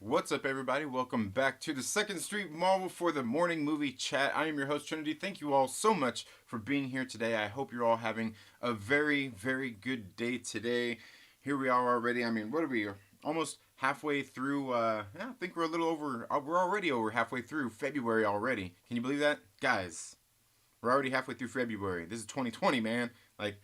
What's up, everybody? Welcome back to the 2nd Street Marvel for the morning movie chat. I am your host, Trinity. Thank you all so much for being here today. I hope you're all having a very, very good day today. Here we are already. I mean, what are we? Almost halfway through. I think we're a little over. We're already over halfway through February already. Can you believe that, guys? We're already halfway through February. This is 2020, man. Like,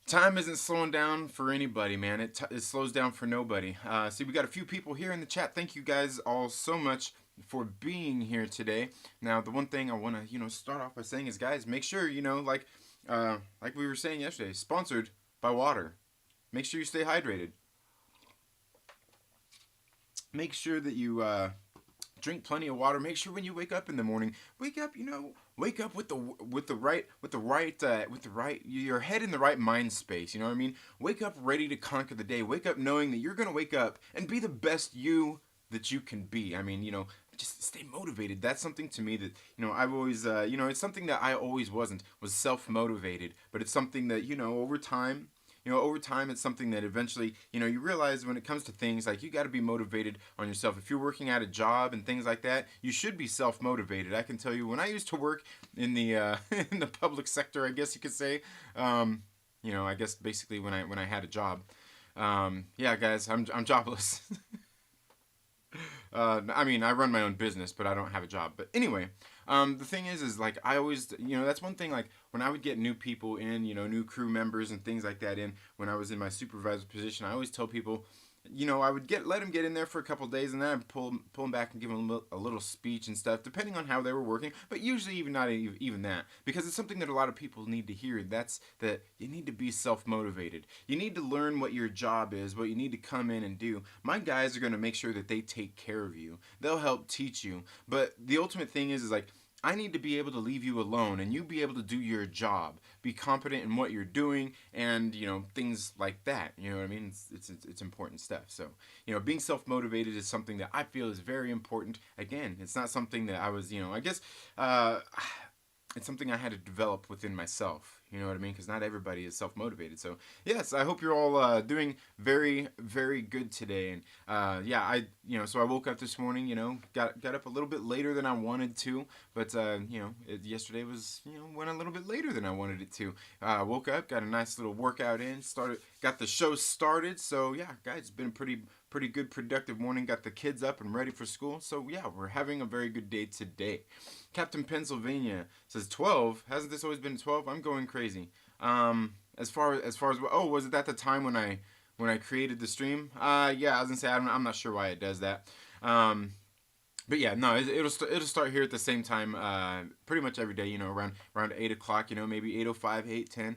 time isn't slowing down for anybody, man. It slows down for nobody. See, we got a few people here in the chat. Thank you guys all so much for being here today. Now, the one thing I want to, start off by saying is, guys, make sure, like we were saying yesterday, sponsored by water. Make sure you stay hydrated. Make sure that you drink plenty of water. Make sure when you wake up in the morning, wake up with the right your head in the right mind space. You know what I mean? Wake up ready to conquer the day. Wake up knowing that you're gonna wake up and be the best you that you can be. I mean, just stay motivated. That's something to me that I've always it's something that I always was self-motivated, but it's something that over time. Over time, it's something that eventually, you realize when it comes to things, like, you got to be motivated on yourself. If you're working at a job and things like that, you should be self-motivated. I can tell you, when I used to work in the in the public sector, I guess you could say, I guess basically when I had a job, yeah, guys, I'm jobless. I mean, I run my own business, but I don't have a job. But anyway, the thing is like, I always, that's one thing, like, when I would get new people in, new crew members and things like that in, when I was in my supervisor position, I always tell people, I would let them get in there for a couple of days, and then I'd pull them back and give them a little speech and stuff, depending on how they were working, but usually even not even that, because it's something that a lot of people need to hear. That's that you need to be self-motivated. You need to learn what your job is, what you need to come in and do. My guys are going to make sure that they take care of you. They'll help teach you, but the ultimate thing is like, I need to be able to leave you alone and you be able to do your job, be competent in what you're doing, and things like that. You know what I mean? It's important stuff. So being self-motivated is something that I feel is very important. Again, it's not something that I was I guess it's something I had to develop within myself. You know what I mean? Because not everybody is self-motivated. So yes, I hope you're all doing very, very good today. And yeah, so I woke up this morning. Got up a little bit later than I wanted to, but yesterday was went a little bit later than I wanted it to. Woke up, got a nice little workout in, got the show started. So yeah, guys, it's been a pretty good, productive morning. Got the kids up and ready for school. So yeah, we're having a very good day today. Captain Pennsylvania says 12. Hasn't this always been 12? I'm going crazy. As far as was it at the time when I created the stream? Yeah, I was gonna say I'm not sure why it does that. But yeah, no, it'll start here at the same time, pretty much every day. Around 8 o'clock. Maybe 8:05, 8:10.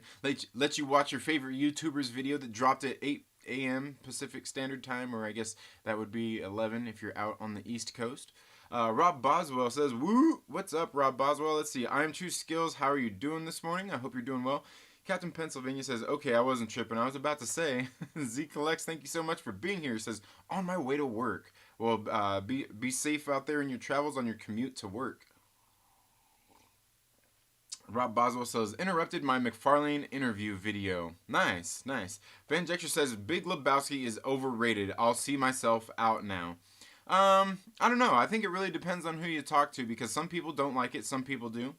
Let you watch your favorite YouTuber's video that dropped at 8 a.m. Pacific Standard Time, or I guess that would be 11 if you're out on the East Coast. Rob Boswell says, woo! What's up, Rob Boswell? Let's see. I'm True Skills. How are you doing this morning? I hope you're doing well. Captain Pennsylvania says, okay, I wasn't tripping. I was about to say, Z Collects, thank you so much for being here. He says, on my way to work. Well, be safe out there in your travels on your commute to work. Rob Boswell says, interrupted my McFarlane interview video. Nice, nice. Van Jexter says, Big Lebowski is overrated. I'll see myself out now. I don't know. I think it really depends on who you talk to, because some people don't like it, some people do.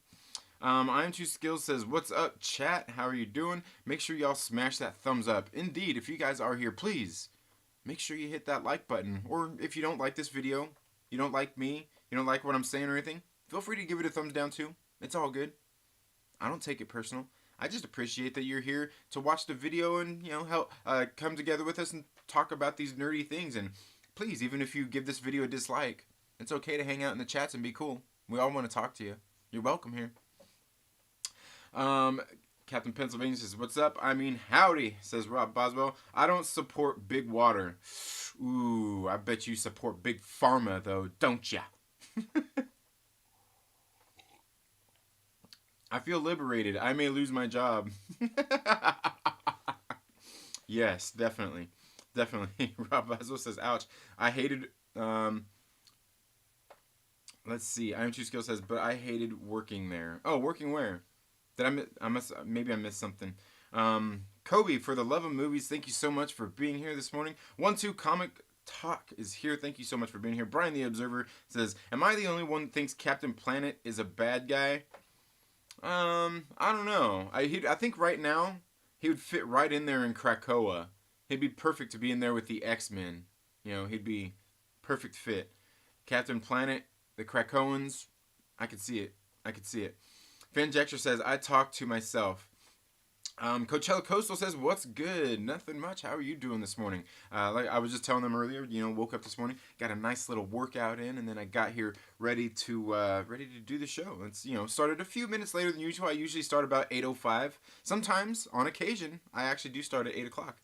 I am Two Skills says, what's up, chat? How are you doing? Make sure y'all smash that thumbs up. Indeed, if you guys are here, please make sure you hit that like button. Or if you don't like this video, you don't like me, you don't like what I'm saying or anything, feel free to give it a thumbs down too. It's all good. I don't take it personal. I just appreciate that you're here to watch the video and help come together with us and talk about these nerdy things. And please, even if you give this video a dislike, it's okay to hang out in the chats and be cool. We all want to talk to you. You're welcome here. Captain Pennsylvania says, what's up? I mean, howdy, says Rob Boswell. I don't support big water. Ooh, I bet you support big pharma, though, don't ya? I feel liberated. I may lose my job. Yes, definitely. Definitely. Rob Boswell says, ouch. I hated, let's see. I am Two Skills says, but I hated working there. Oh, working where? Did maybe I missed something. Kobe, for the love of movies, thank you so much for being here this morning. 1-2 Comic Talk is here. Thank you so much for being here. Brian the Observer says, "Am I the only one that thinks Captain Planet is a bad guy?" I don't know. I think right now he would fit right in there in Krakoa. He'd be perfect to be in there with the X-Men. You know, he'd be perfect fit. Captain Planet, the Krakoans, I could see it. I could see it. Fanjector says, "I talk to myself." Coachella Coastal says, "What's good? Nothing much. How are you doing this morning?" Like I was just telling them earlier, woke up this morning, got a nice little workout in, and then I got here ready to do the show. It's started a few minutes later than usual. I usually start about 8:05. Sometimes, on occasion, I actually do start at 8 o'clock.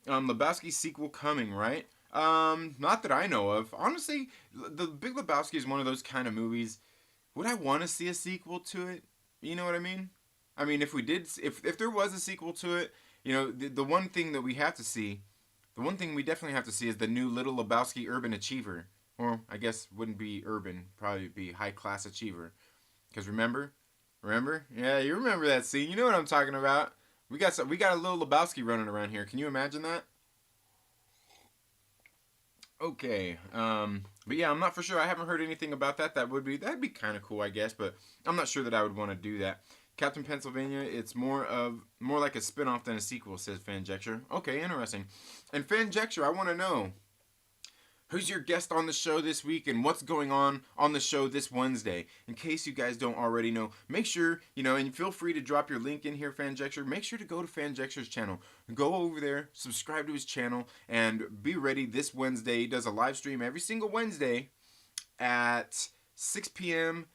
Lebowski sequel coming, right? Not that I know of. Honestly, the Big Lebowski is one of those kind of movies. Would I want to see a sequel to it? You know what I mean? I mean, if there was a sequel to it, the one thing that we have to see, the one thing we definitely have to see is the new Little Lebowski Urban Achiever. Or, I guess, wouldn't be urban, probably be High Class Achiever. Because remember? Yeah, you remember that scene. You know what I'm talking about. We got a Little Lebowski running around here. Can you imagine that? Okay. But yeah, I'm not for sure. I haven't heard anything about that. That'd be kind of cool, I guess, but I'm not sure that I would want to do that. Captain Pennsylvania, it's more like a spin-off than a sequel, says Fanjecture. Okay, interesting. And Fanjecture, I want to know, who's your guest on the show this week and what's going on the show this Wednesday? In case you guys don't already know, make sure, and feel free to drop your link in here, Fanjecture. Make sure to go to Fanjecture's channel. Go over there, subscribe to his channel, and be ready this Wednesday. He does a live stream every single Wednesday at 6 p.m.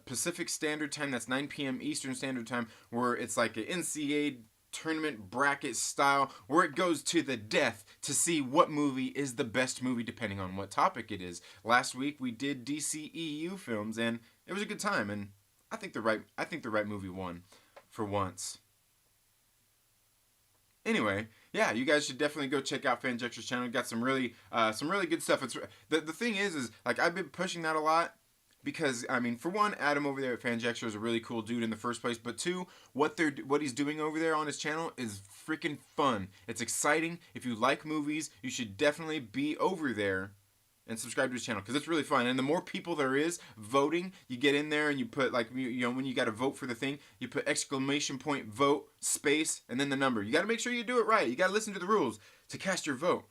Pacific Standard Time. That's 9 p.m. Eastern Standard Time, where it's like an NCAA tournament bracket style, where it goes to the death to see what movie is the best movie depending on what topic it is. Last week we did DCEU films, and it was a good time, and I think the right movie won for once. Anyway, yeah, you guys should definitely go check out Fanjecture's channel. Got some really good stuff. It's the thing is like I've been pushing that a lot. Because, I mean, for one, Adam over there at Fanjecture is a really cool dude in the first place. But two, what he's doing over there on his channel is freaking fun. It's exciting. If you like movies, you should definitely be over there and subscribe to his channel. Because it's really fun. And the more people there is voting, you get in there and you put, like, when you got to vote for the thing, you put _, vote, space, and then the number. You got to make sure you do it right. You got to listen to the rules to cast your vote.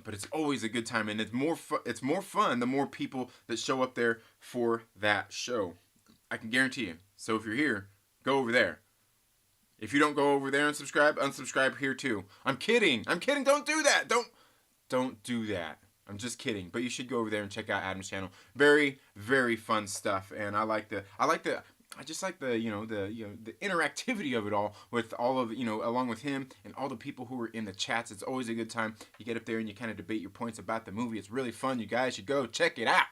But it's always a good time, and it's more fun the more people that show up there for that show. I can guarantee you. So if you're here, go over there. If you don't go over there and subscribe, unsubscribe here too. I'm kidding. Don't do that. Don't do that. I'm just kidding. But you should go over there and check out Adam's channel. Very, very fun stuff, and I just like the interactivity of it all with all of along with him and all the people who are in the chats. It's always a good time. You get up there and you kind of debate your points about the movie. It's really fun. You guys should go check it out.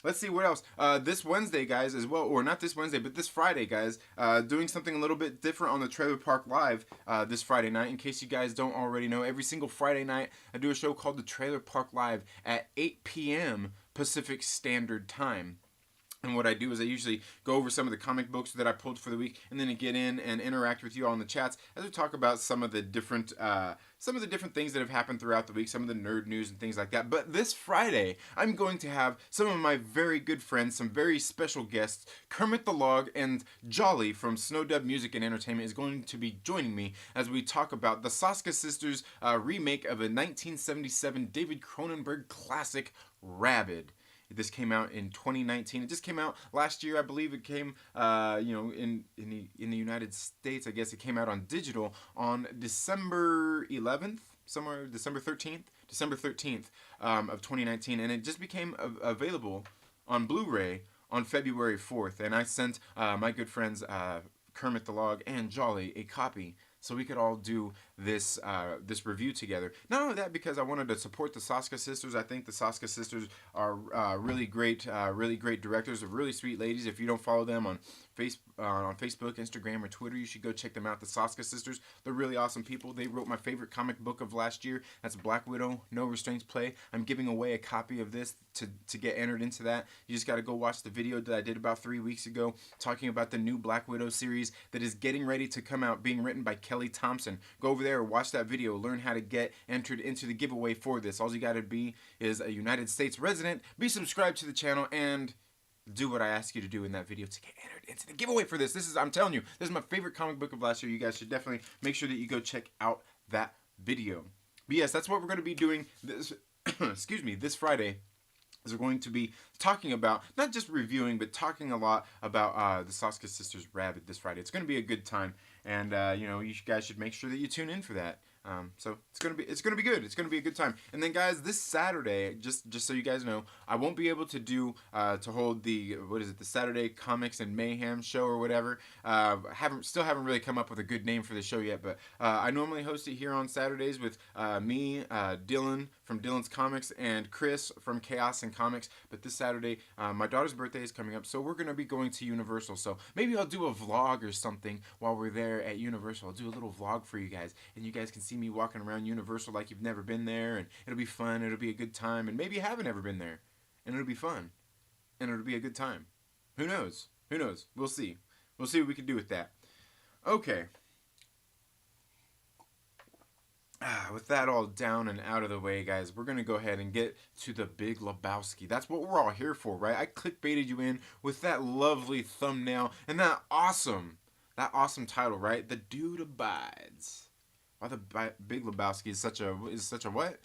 Let's see what else. This Wednesday, guys, as well, or not this Wednesday, but this Friday, guys, doing something a little bit different on the Trailer Park Live this Friday night. In case you guys don't already know, every single Friday night I do a show called the Trailer Park Live at 8 p.m. Pacific Standard Time. And what I do is I usually go over some of the comic books that I pulled for the week, and then I get in and interact with you all in the chats as we talk about some of the different things that have happened throughout the week, some of the nerd news and things like that. But this Friday, I'm going to have some of my very good friends, some very special guests. Kermit the Log and Jolly from Snowdub Music and Entertainment is going to be joining me as we talk about the Soska Sisters remake of a 1977 David Cronenberg classic, Rabid. This came out in 2019. It just came out last year, I believe. It came, in the United States. I guess it came out on digital on December 11th, somewhere December 13th of 2019, and it just became available on Blu-ray on February 4th. And I sent my good friends Kermit the Log and Jolly a copy, so we could all do this review together. Not only that, because I wanted to support the Soska Sisters. I think the Soska Sisters are really great directors. They're really sweet ladies. If you don't follow them on on Facebook, Instagram, or Twitter. You should go check them out. The Saska sisters, they're really awesome people. They wrote my favorite comic book of last year. That's Black Widow, No Restraints Play. I'm giving away a copy of this to get entered into that. You just got to go watch the video that I did about 3 weeks ago talking about the new Black Widow series that is getting ready to come out, being written by Kelly Thompson. Go over there, watch that video, learn how to get entered into the giveaway for this. All you got to be is a United States resident, be subscribed to the channel, and do what I asked you to do in that video to get entered into the giveaway for this. I'm telling you, this is my favorite comic book of last year. You guys should definitely make sure that you go check out that video. But yes, that's what we're going to be doing this, excuse me, this Friday. Is we're going to be talking about, not just reviewing, but talking a lot about the Saska Sisters Rabid this Friday. It's going to be a good time, and you guys should make sure that you tune in for that. So it's gonna be good. It's gonna be a good time. And then, guys, this Saturday, just so you guys know, I won't be able to hold the the Saturday Comics and Mayhem show or whatever. Still haven't really come up with a good name for the show yet. But I normally host it here on Saturdays with me, Dylan from Dylan's Comics, and Chris from Chaos and Comics. But this Saturday, my daughter's birthday is coming up, so we're gonna be going to Universal. So maybe I'll do a vlog or something while we're there at Universal. I'll do a little vlog for you guys, and you guys can see me walking around Universal like you've never been there, and it'll be fun, it'll be a good time, and maybe you haven't ever been there, and it'll be fun, and it'll be a good time. Who knows? We'll see what we can do with that. Okay, with that all down and out of the way, guys, we're gonna go ahead and get to the Big Lebowski. That's what we're all here for, right? I clickbaited you in with that lovely thumbnail and that awesome title, right? The Dude Abides. Why the Big Lebowski is such a what?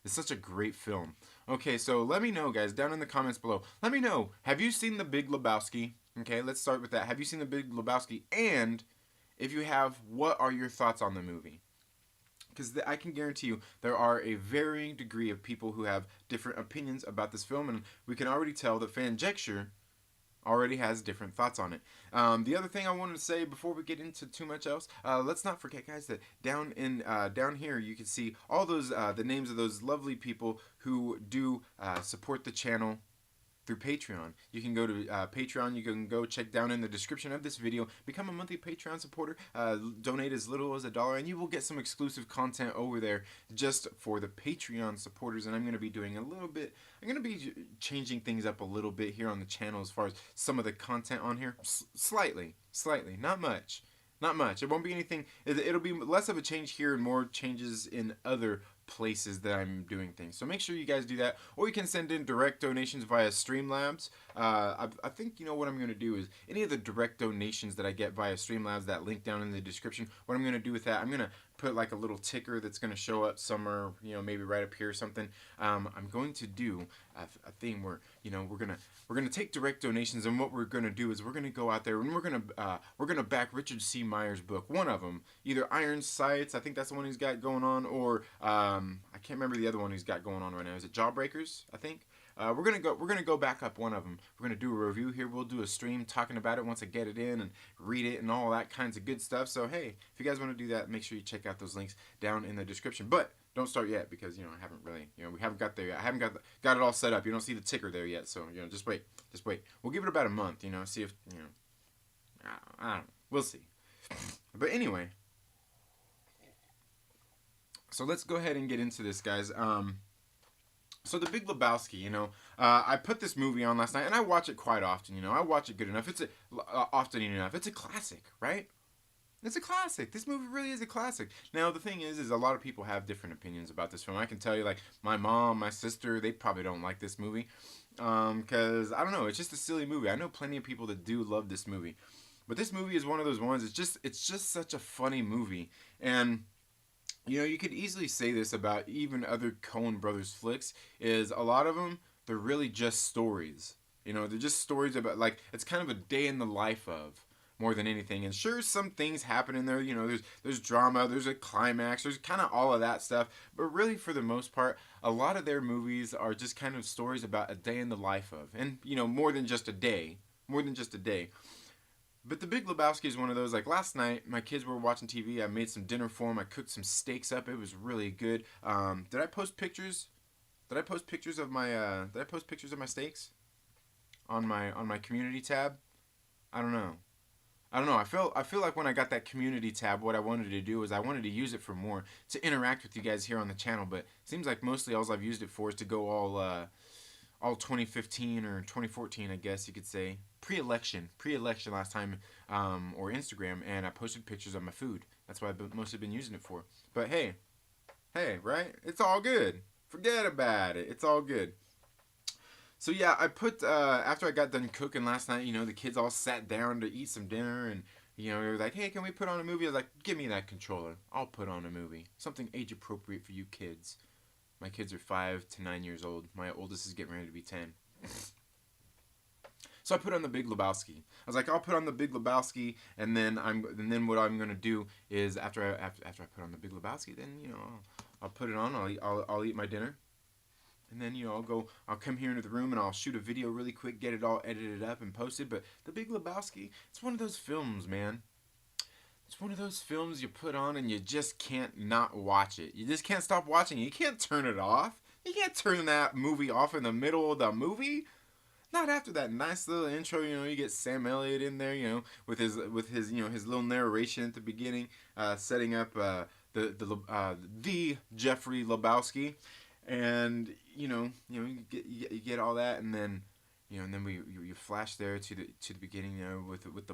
It's such a great film. Okay, so let me know, guys, down in the comments below. Let me know, have you seen the Big Lebowski? Okay, let's start with that. Have you seen the Big Lebowski? And if you have, what are your thoughts on the movie? Because I can guarantee you there are a varying degree of people who have different opinions about this film, and we can already tell that Fanjecture already has different thoughts on it. The other thing I wanted to say before we get into too much else, let's not forget, guys, that down here you can see all those the names of those lovely people who do support the channel through Patreon. You can go to Patreon. You can go check down in the description of this video. Become a monthly Patreon supporter. Donate as little as $1, and you will get some exclusive content over there just for the Patreon supporters. And I'm going to be doing a little bit. I'm going to be changing things up a little bit here on the channel as far as some of the content on here. Slightly, not much. Not much. It won't be anything. It'll be less of a change here and more changes in other places that I'm doing things. So make sure you guys do that. Or you can send in direct donations via Streamlabs. I think you know what I'm going to do is any of the direct donations that I get via Streamlabs, that link down in the description, what I'm going to do with that, I'm going to put like a little ticker that's going to show up somewhere, maybe right up here or something. I'm going to do a thing where, we're gonna take direct donations, and what we're gonna do is we're gonna go out there and we're gonna back Richard C. Myers' book, one of them, either Iron Sights, I think that's the one he's got going on, or I can't remember the other one he's got going on right now. Is it Jawbreakers? I think. We're gonna go back up one of them. We're gonna do a review here. We'll do a stream talking about it once I get it in and read it and all that kinds of good stuff. So hey, if you guys want to do that, make sure you check out those links down in the description. But don't start yet because I haven't really, we haven't got there yet. I haven't got it all set up. You don't see the ticker there yet. So just wait. We'll give it about a month. See if I don't know. We'll see. But anyway, so let's go ahead and get into this, guys. So the Big Lebowski, I put this movie on last night, and I watch it quite often. I watch it good enough. Often enough. It's a classic, right? It's a classic. This movie really is a classic. Now, the thing is a lot of people have different opinions about this film. I can tell you, like, my mom, my sister, they probably don't like this movie. Because, I don't know, it's just a silly movie. I know plenty of people that do love this movie. But this movie is one of those ones, it's just such a funny movie. And you could easily say this about even other Coen Brothers flicks, is a lot of them, they're really just stories. They're just stories about, like, it's kind of a day in the life of, more than anything. And sure, some things happen in there, there's drama, there's a climax, there's kind of all of that stuff. But really, for the most part, a lot of their movies are just kind of stories about a day in the life of. And, more than just a day. But the Big Lebowski is one of those, like last night, my kids were watching TV, I made some dinner for them, I cooked some steaks up, it was really good. Did I post pictures? Did I post pictures of my steaks? On my community tab? I don't know. I don't know. I feel like when I got that community tab, what I wanted to do is I wanted to use it for more to interact with you guys here on the channel. But it seems like mostly all I've used it for is to go all 2015 or 2014, I guess you could say, pre-election last time, or Instagram, and I posted pictures of my food. That's what I've mostly been using it for. But hey, right? It's all good. Forget about it. It's all good. So yeah, I put after I got done cooking last night, the kids all sat down to eat some dinner, and they were like, "Hey, can we put on a movie?" I was like, "Give me that controller. I'll put on a movie. Something age appropriate for you kids." My kids are 5 to 9 years old. My oldest is getting ready to be 10. So I put on the Big Lebowski. I was like, I'll put on the Big Lebowski, and then what I'm gonna do is after I put on the Big Lebowski, then I'll put it on. I'll eat my dinner, and then I'll come here into the room and I'll shoot a video really quick, get it all edited up and posted. But the Big Lebowski, it's one of those films, man. It's one of those films you put on and you just can't not watch it. You just can't stop watching it. You can't turn it off. You can't turn that movie off in the middle of the movie. Not after that nice little intro. You get Sam Elliott in there, with his his little narration at the beginning, setting up the Jeffrey Lebowski, and you get all that, and then and then you flash there to the beginning, with the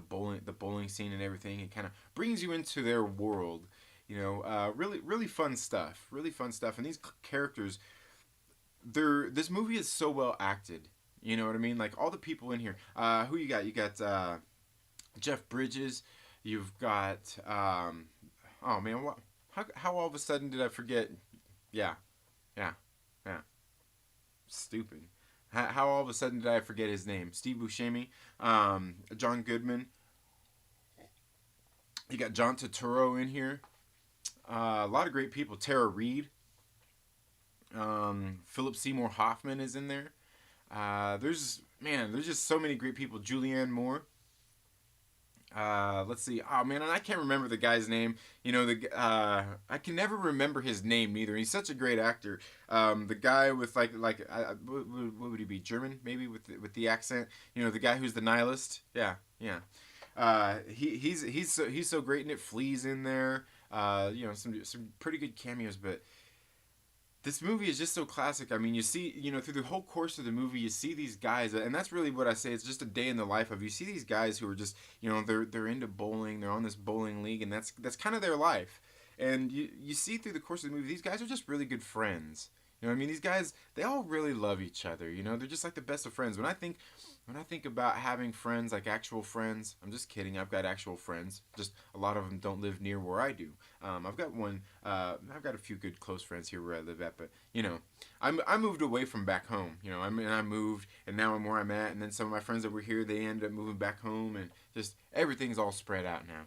bowling scene and everything. It kind of brings you into their world, really fun stuff, and these characters, this movie is so well acted. You know what I mean? Like all the people in here. Who you got? You got Jeff Bridges. You've got oh man, what? How all of a sudden did I forget? Yeah, yeah, yeah. Stupid. How all of a sudden did I forget his name? Steve Buscemi, John Goodman. You got John Turturro in here. A lot of great people. Tara Reid. Philip Seymour Hoffman is in there. There's just so many great people. Julianne Moore. Let's see. Oh man, and I can't remember the guy's name. I can never remember his name neither. He's such a great actor. The guy with what would he be? German maybe with the accent. The guy who's the nihilist. Yeah, yeah. He's so great in it. Flea's in there. Some pretty good cameos, but this movie is just so classic. I mean, you see, through the whole course of the movie, you see these guys, and that's really what I say. It's just a day in the life of. You see these guys who are just, they're into bowling. They're on this bowling league, and that's kind of their life. And you see through the course of the movie, these guys are just really good friends. I mean, these guys, they all really love each other. They're just like the best of friends. When I think about having friends, like actual friends, I'm just kidding. I've got actual friends. Just a lot of them don't live near where I do. I've got one. I've got a few good close friends here where I live at, but I moved away from back home. I moved, and now I'm where I'm at. And then some of my friends that were here, they ended up moving back home, and just everything's all spread out now.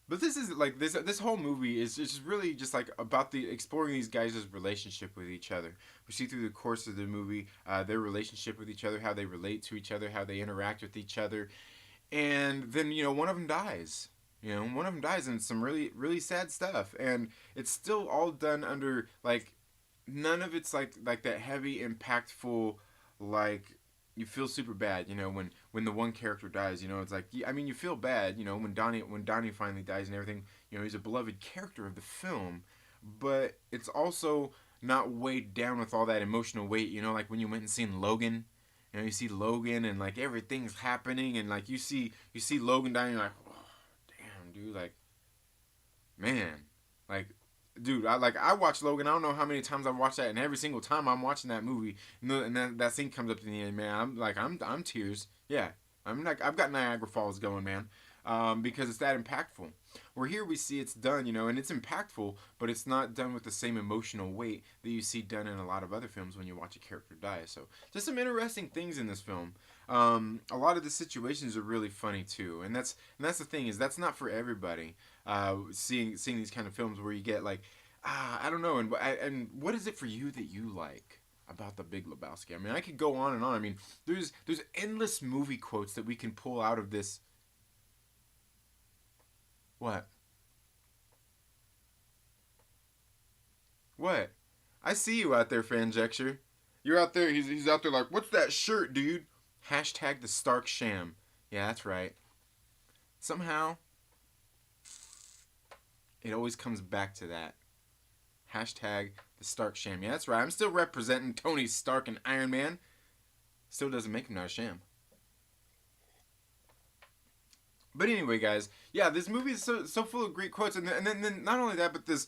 But this is like this whole movie is just really just like about the exploring these guys' relationship with each other. We see through the course of the movie their relationship with each other, how they relate to each other, how they interact with each other, and then one of them dies. One of them dies, and some really sad stuff. And it's still all done under like none of it's like that heavy, impactful like. You feel super bad, when the one character dies. It's like, I mean, you feel bad, when Donnie finally dies and everything. He's a beloved character of the film, but it's also not weighed down with all that emotional weight. Like when you went and seen Logan, you see Logan and like everything's happening, and like you see Logan dying, you're like, oh, damn, dude, like, man, like. Dude, I watched Logan. I don't know how many times I've watched that, and every single time I'm watching that movie, and that scene comes up to the end, man. I'm tears. Yeah, I've got Niagara Falls going, man, because it's that impactful. Where here we see it's done, and it's impactful, but it's not done with the same emotional weight that you see done in a lot of other films when you watch a character die. So, just some interesting things in this film. A lot of the situations are really funny too, and that's the thing is that's not for everybody. Seeing these kind of films where you get like, I don't know, and what is it for you that you like about the Big Lebowski? I mean, I could go on and on. I mean, there's endless movie quotes that we can pull out of this. What? What? I see you out there, Fanjecture. You're out there. He's out there like, what's that shirt, dude? Hashtag the Stark Sham. Yeah, that's right. somehow it always comes back to that. Hashtag the Stark sham. Yeah, that's right. I'm still representing Tony Stark and Iron Man. Still doesn't make him not a sham. But anyway, guys, yeah, this movie is so full of great quotes, and then not only that, but this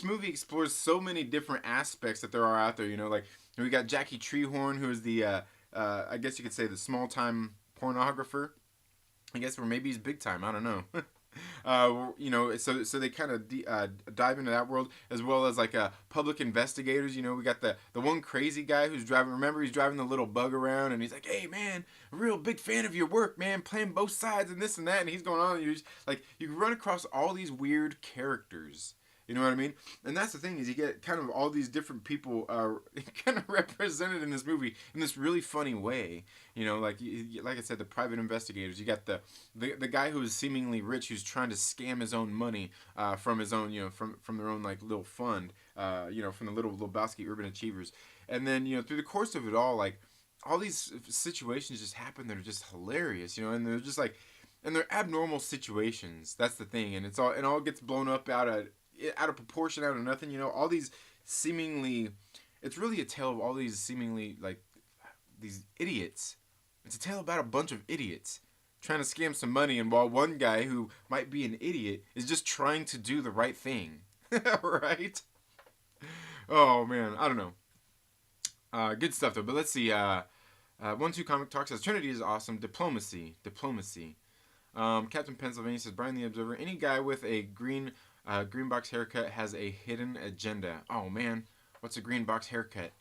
movie explores so many different aspects that there are out there. You know, like we got Jackie Treehorn, who is the I guess you could say the small time pornographer. I guess, or maybe he's big time. I don't know. You know, so they kind of dive into that world, as well as like public investigators. You know, we got the one crazy guy who's driving. Remember, he's driving the little bug around, and he's like, "Hey, man, a real big fan of your work, man. Playing both sides and this and that." And he's going on. And you run across all these weird characters. You know what I mean? And that's the thing, is you get kind of all these different people kind of represented in this movie in this really funny way. You know, like I said, the private investigators. You got the guy who is seemingly rich, who's trying to scam his own money from his own, you know, from their own like little fund, you know, from the little Lebowski Urban Achievers. And then, you know, through the course of it all, like all these situations just happen that are just hilarious, you know, and they're just like, and they're abnormal situations. That's the thing, and it all gets blown up out of proportion, out of nothing, you know, all these seemingly, it's really a tale of all these seemingly, like, these idiots. It's a tale about a bunch of idiots trying to scam some money, and while one guy who might be an idiot is just trying to do the right thing. Right? Oh, man, I don't know. Good stuff, though, but let's see, 1-2 Comic Talk says, Trinity is awesome, diplomacy. Captain Pennsylvania says, Brian the Observer, any guy with a green box haircut has a hidden agenda. Oh man, what's a green box haircut?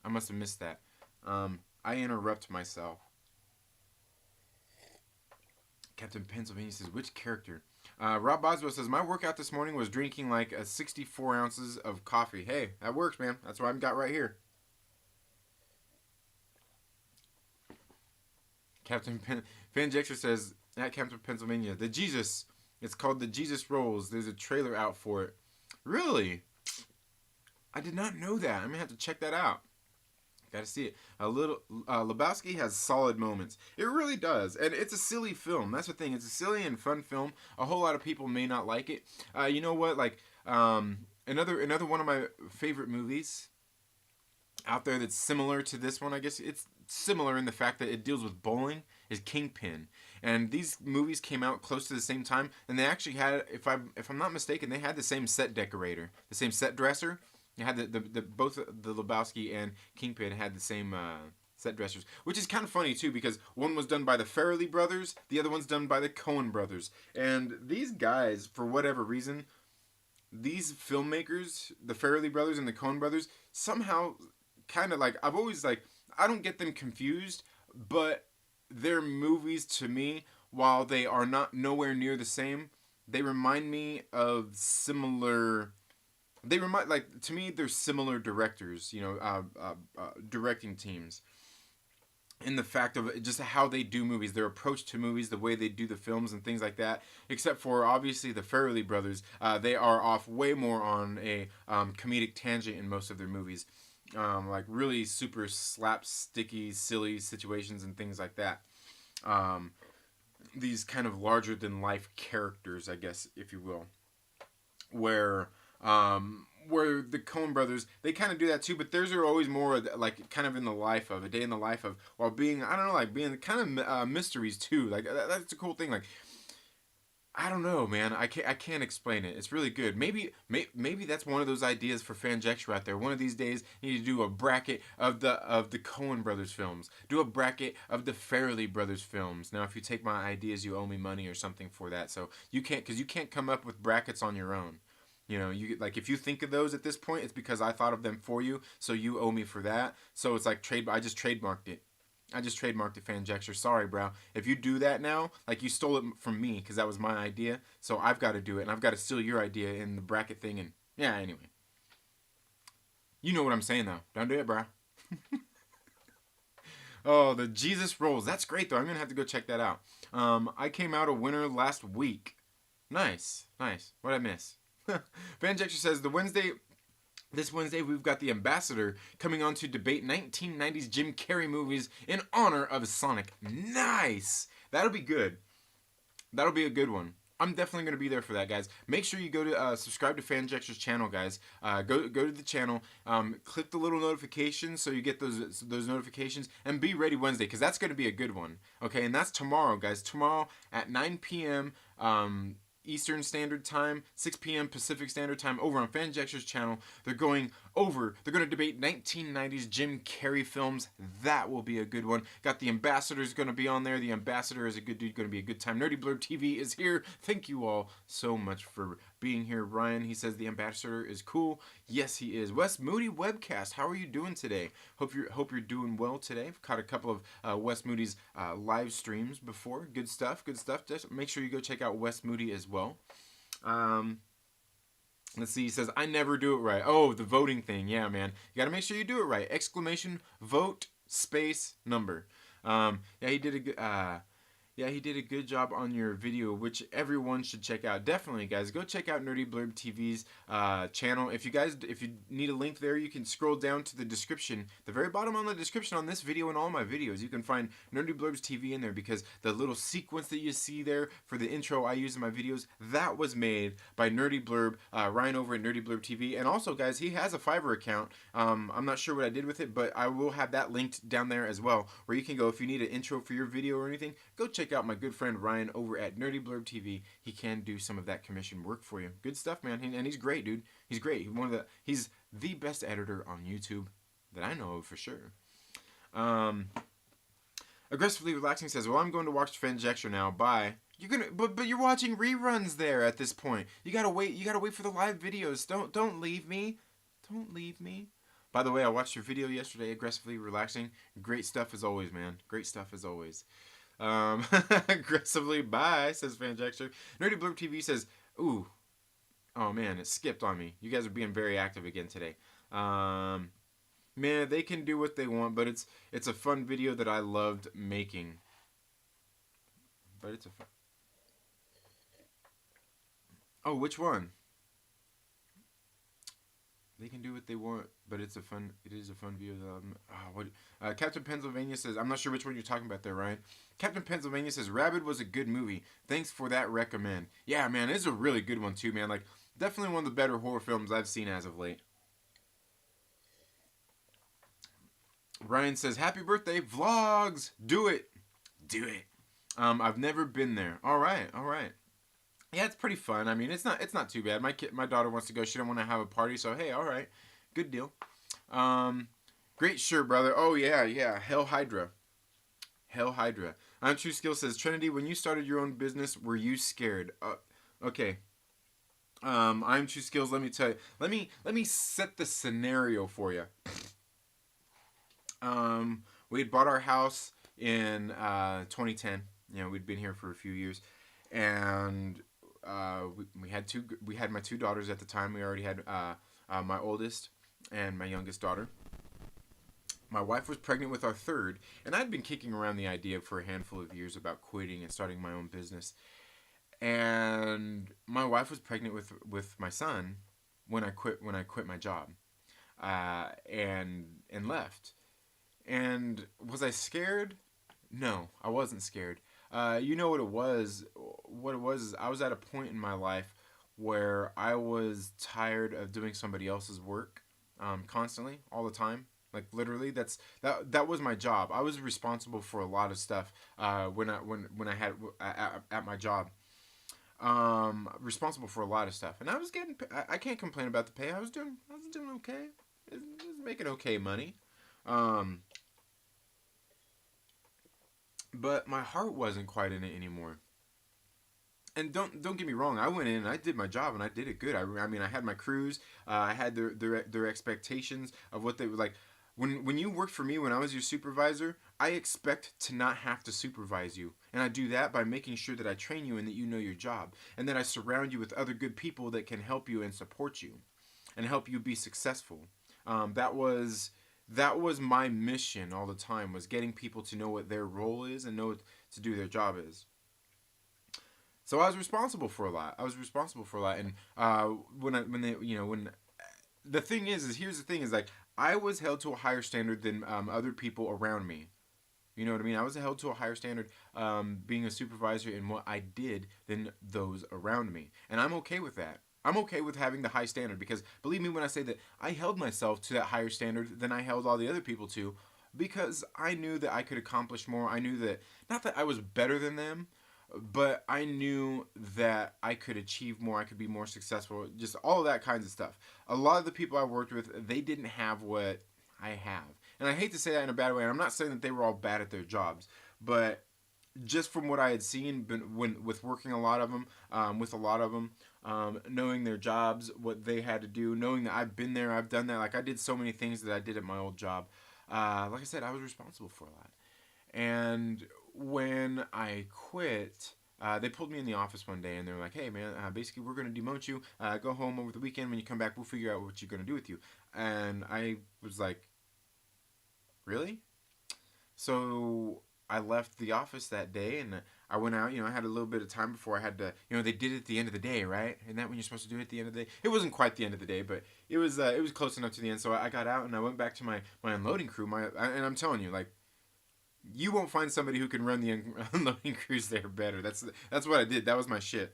I must have missed that. I interrupt myself. Captain Pennsylvania says, which character? Rob Boswell says, my workout this morning was drinking like 64 ounces of coffee. Hey, that works, man. That's what I've got right here. Captain Fanjexer says, at Captain Pennsylvania, it's called the Jesus Rolls. There's a trailer out for it. Really? I did not know that. I'm going to have to check that out. Got to see it. Lebowski has solid moments. It really does. And it's a silly film. That's the thing. It's a silly and fun film. A whole lot of people may not like it. You know what? Like, another one of my favorite movies out there that's similar to this one, I guess it's similar in the fact that it deals with bowling, is Kingpin. And these movies came out close to the same time, and they actually had, if I'm not mistaken, they had the same set decorator, the same set dresser. They had both the Lebowski and Kingpin had the same set dressers, which is kind of funny too, because one was done by the Farrelly brothers, the other one's done by the Coen brothers. And these guys, for whatever reason, these filmmakers, the Farrelly brothers and the Coen brothers, somehow kind of like, I've always like, I don't get them confused, but their movies to me, while they are not nowhere near the same, they remind me of similar. They remind, like, to me, they're similar directors, you know, directing teams. In the fact of just how they do movies, their approach to movies, the way they do the films and things like that. Except for obviously the Farrelly brothers, they are off way more on a comedic tangent in most of their movies. Like really super slapsticky, silly situations and things like that. These kind of larger than life characters, I guess, if you will, where the Coen brothers, they kind of do that too, but theirs are always more like kind of in the life of a day in the life of, while being, I don't know, like being kind of mysteries too. Like that's a cool thing. Like, I don't know, man. I can't explain it. It's really good. Maybe that's one of those ideas for Fanjextra out there. One of these days, you need to do a bracket of the Coen brothers films. Do a bracket of the Farrelly brothers films. Now, if you take my ideas, you owe me money or something for that. So you can't come up with brackets on your own. You know, you like, if you think of those at this point, it's because I thought of them for you. So you owe me for that. So it's like I just trademarked it. Fanjextra. Sorry, bro. If you do that now, like, you stole it from me because that was my idea. So I've got to do it, and I've got to steal your idea in the bracket thing. And yeah, anyway, you know what I'm saying though. Don't do it, bro. Oh, the Jesus Rolls. That's great though. I'm gonna have to go check that out. I came out a winner last week. Nice. What'd I miss? Fanjextra says This Wednesday, we've got the Ambassador coming on to debate 1990s Jim Carrey movies in honor of Sonic. Nice! That'll be good. That'll be a good one. I'm definitely going to be there for that, guys. Make sure you go to subscribe to Fanjexter's channel, guys. Go to the channel, click the little notifications so you get those notifications, and be ready Wednesday because that's going to be a good one. Okay, and that's tomorrow, guys. Tomorrow at 9 p.m. Eastern Standard Time, 6 p.m. Pacific Standard Time, over on Fanjexter's channel. They're going to debate 1990s Jim Carrey films. That will be a good one. Got the Ambassador's going to be on there. The Ambassador is a good dude, going to be a good time. Nerdy Blurb TV is here. Thank you all so much for being here. Ryan, he says the Ambassador is cool. Yes, he is. Wes Moody Webcast, how are you doing today? Hope you're doing well today. I've caught a couple of Wes Moody's live streams before. Good stuff. Just make sure you go check out Wes Moody as well. Let's see. He says I never do it right. Oh, the voting thing. Yeah, man. You got to make sure you do it right. Exclamation vote space number. Yeah, he did a good. Yeah, he did a good job on your video, which everyone should check out. Definitely, guys, go check out Nerdy Blurb TV's channel. If you need a link there, you can scroll down to the description, the very bottom on the description on this video and all my videos. You can find Nerdy Blurb's TV in there because the little sequence that you see there for the intro I use in my videos, that was made by Nerdy Blurb, Ryan over at Nerdy Blurb TV. And also, guys, he has a Fiverr account. I'm not sure what I did with it, but I will have that linked down there as well, where you can go if you need an intro for your video or anything. Go check out my good friend Ryan over at Nerdy Blurb TV. He can do some of that commission work for you. Good stuff, man. And he's great, dude. He's great. He's the best editor on YouTube that I know of for sure. Aggressively Relaxing says, "Well, I'm going to watch Fanjexter now. Bye." But you're watching reruns there at this point. You gotta wait. You gotta wait for the live videos. Don't leave me. Don't leave me. By the way, I watched your video yesterday. Aggressively Relaxing. Great stuff as always, man. Great stuff as always. Aggressively bye, says Fanjexter. Nerdy Blurb TV says, ooh, oh man, it skipped on me. You guys are being very active again today. Man, they can do what they want, but it's a fun video that I loved making. But it's a fun. Oh, which one? They can do what they want, but it is a fun video. Captain Pennsylvania says, I'm not sure which one you're talking about there, Ryan. Captain Pennsylvania says, Rabid was a good movie. Thanks for that recommend. Yeah, man, it's a really good one too, man. Like, definitely one of the better horror films I've seen as of late. Ryan says, happy birthday, vlogs. Do it. I've never been there. All right. Yeah, it's pretty fun. I mean, it's not too bad. My daughter wants to go. She don't want to have a party, so hey, all right, good deal. Great shirt, brother. Oh yeah. Hell Hydra. I'm True Skill says, Trinity, when you started your own business, were you scared? Okay. I'm True Skills. Let me tell you. Let me set the scenario for you. We had bought our house in 2010. You know, we'd been here for a few years, and we had my two daughters at the time. We already had my oldest and my youngest daughter. My wife was pregnant with our third, and I'd been kicking around the idea for a handful of years about quitting and starting my own business. And my wife was pregnant with my son when I quit my job, and left. And was I scared? No, I wasn't scared. You know what it was? What it was is I was at a point in my life where I was tired of doing somebody else's work, constantly, all the time. Like literally, that was my job. I was responsible for a lot of stuff when I had at my job. Responsible for a lot of stuff, and I was getting. I can't complain about the pay. I was doing okay. I was making okay money. But my heart wasn't quite in it anymore. And don't get me wrong. I went in and I did my job and I did it good. I mean, I had my crews. I had their expectations of what they were like. When you worked for me, when I was your supervisor, I expect to not have to supervise you. And I do that by making sure that I train you and that you know your job. And that I surround you with other good people that can help you and support you. And help you be successful. That was my mission all the time, was getting people to know what their role is and know what to do their job is. So I was responsible for a lot. And the thing is here's the thing is like, I was held to a higher standard than other people around me. You know what I mean? I was held to a higher standard, being a supervisor in what I did than those around me. And I'm okay with that. I'm okay with having the high standard because believe me when I say that I held myself to that higher standard than I held all the other people to because I knew that I could accomplish more. I knew that, not that I was better than them, but I knew that I could achieve more, I could be more successful, just all of that kinds of stuff. A lot of the people I worked with, they didn't have what I have. And I hate to say that in a bad way, and I'm not saying that they were all bad at their jobs, but just from what I had seen with working a lot of them, with a lot of them, knowing their jobs, what they had to do, knowing that I've been there, I've done that. Like I did so many things that I did at my old job. Like I said, I was responsible for a lot. And when I quit, they pulled me in the office one day and they were like, "Hey, man, basically we're going to demote you. Go home over the weekend. When you come back, we'll figure out what you're going to do with you." And I was like, "Really?" So I left the office that day and I went out. I had a little bit of time before I had to. They did it at the end of the day, right? Isn't that when you're supposed to do it at the end of the day? It wasn't quite the end of the day, but it was close enough to the end. So I got out and I went back to my unloading crew. And I'm telling you, like, you won't find somebody who can run the unloading crews there better. That's what I did. That was my shit.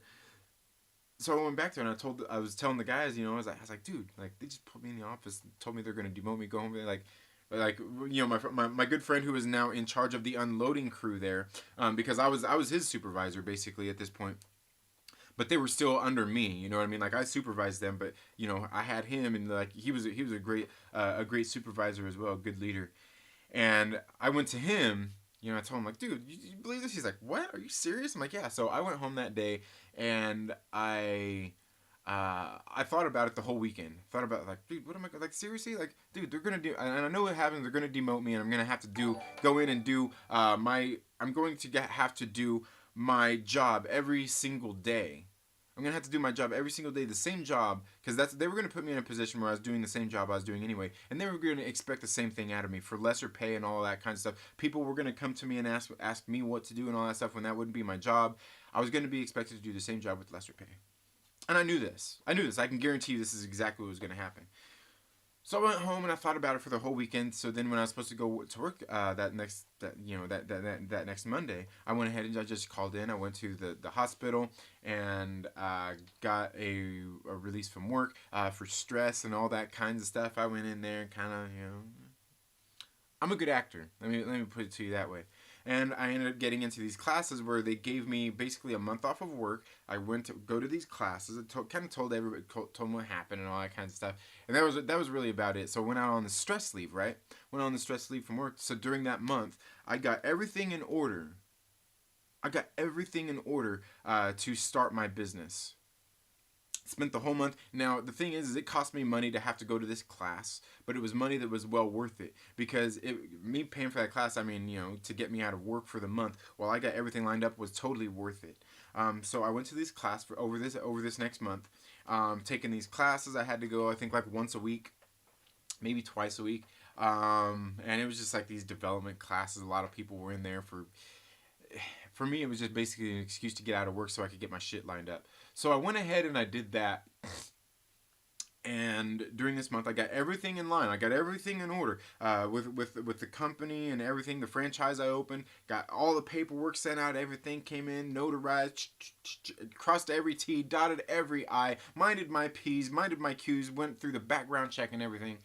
So I went back there and I was telling the guys, I was like, dude, like they just put me in the office, and told me they're gonna demote me, go home, like my good friend who is now in charge of the unloading crew there, because I was his supervisor basically at this point. But they were still under me, you know what I mean? Like I supervised them, but I had him, and like he was a great supervisor as well, a good leader. And I went to him, I told him, like, dude, you believe this? He's like, what? Are you serious? I'm like, yeah. So I went home that day and I thought about it the whole weekend. Thought about it, like, dude, what am I like? Seriously, like, dude, they're gonna do, and I know what happens. They're gonna demote me, and I'm gonna have to go in and do my. I'm going to have to do my job every single day. I'm gonna have to do my job every single day, the same job, because they were gonna put me in a position where I was doing the same job I was doing anyway, and they were gonna expect the same thing out of me for lesser pay and all that kind of stuff. People were gonna come to me and ask me what to do and all that stuff when that wouldn't be my job. I was gonna be expected to do the same job with lesser pay, and I knew this. I can guarantee you this is exactly what was gonna happen. So I went home and I thought about it for the whole weekend. So then when I was supposed to go to work that next Monday, I went ahead and I just called in. I went to the hospital and got a release from work for stress and all that kinds of stuff. I went in there and kind of I'm a good actor. Let me put it to you that way. And I ended up getting into these classes where they gave me basically a month off of work. I went to go to these classes. I kind of told everybody, told them what happened and all that kind of stuff. And that was really about it. So I went out on the stress leave, right? Went on the stress leave from work. So during that month, I got everything in order. To start my business. Spent the whole month. Now the thing is it cost me money to have to go to this class, but it was money that was well worth it because me paying for that class, to get me out of work for the month while I got everything lined up was totally worth it. So I went to this class for over this next month, taking these classes. I had to go, I think, like once a week, maybe twice a week, and it was just like these development classes. A lot of people were in there for me, it was just basically an excuse to get out of work so I could get my shit lined up. So I went ahead and I did that. And during this month, I got everything in line. I got everything in order with the company and everything. The franchise I opened, got all the paperwork sent out. Everything came in, notarized, crossed every T, dotted every I, minded my P's, minded my Q's, went through the background check and everything,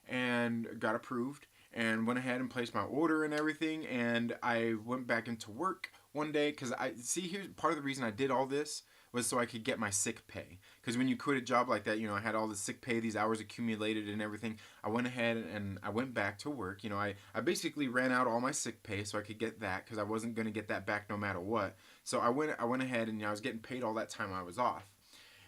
and got approved. And went ahead and placed my order and everything. And I went back into work one day because here's part of the reason I did all this was so I could get my sick pay. Because when you quit a job like that, I had all the sick pay, these hours accumulated and everything. I went ahead and I went back to work. I basically ran out all my sick pay so I could get that because I wasn't going to get that back no matter what. So I went ahead and I was getting paid all that time I was off.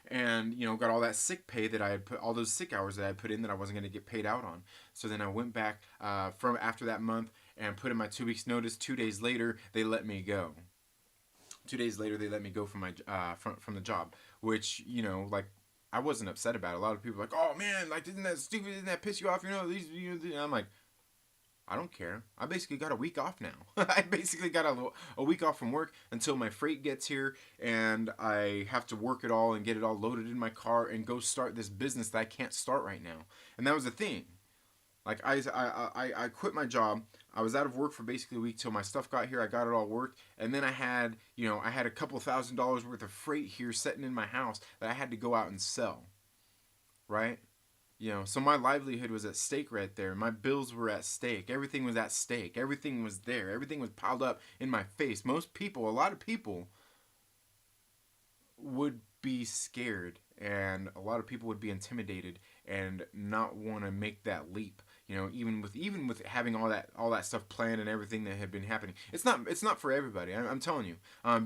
And got all that sick pay that I had put, all those sick hours that I put in that I wasn't going to get paid out on. So then I went back from after that month and put in my 2 weeks notice. 2 days later, they let me go. 2 days later, they let me go from my from the job, which like I wasn't upset about it. A lot of people are like, oh man, like isn't that stupid? Didn't that piss you off? I'm like, I don't care. I basically got a week off now. I basically got a week off from work until my freight gets here and I have to work it all and get it all loaded in my car and go start this business that I can't start right now. And that was the thing. Like I quit my job. I was out of work for basically a week till my stuff got here. I got it all worked, and then I had a couple $1,000s worth of freight here sitting in my house that I had to go out and sell. Right? So my livelihood was at stake right there. My bills were at stake. Everything was at stake. Everything was there. Everything was piled up in my face. Most people, a lot of people, would be scared, and a lot of people would be intimidated and not want to make that leap. Even with having all that stuff planned and everything that had been happening, it's not for everybody. I'm telling you,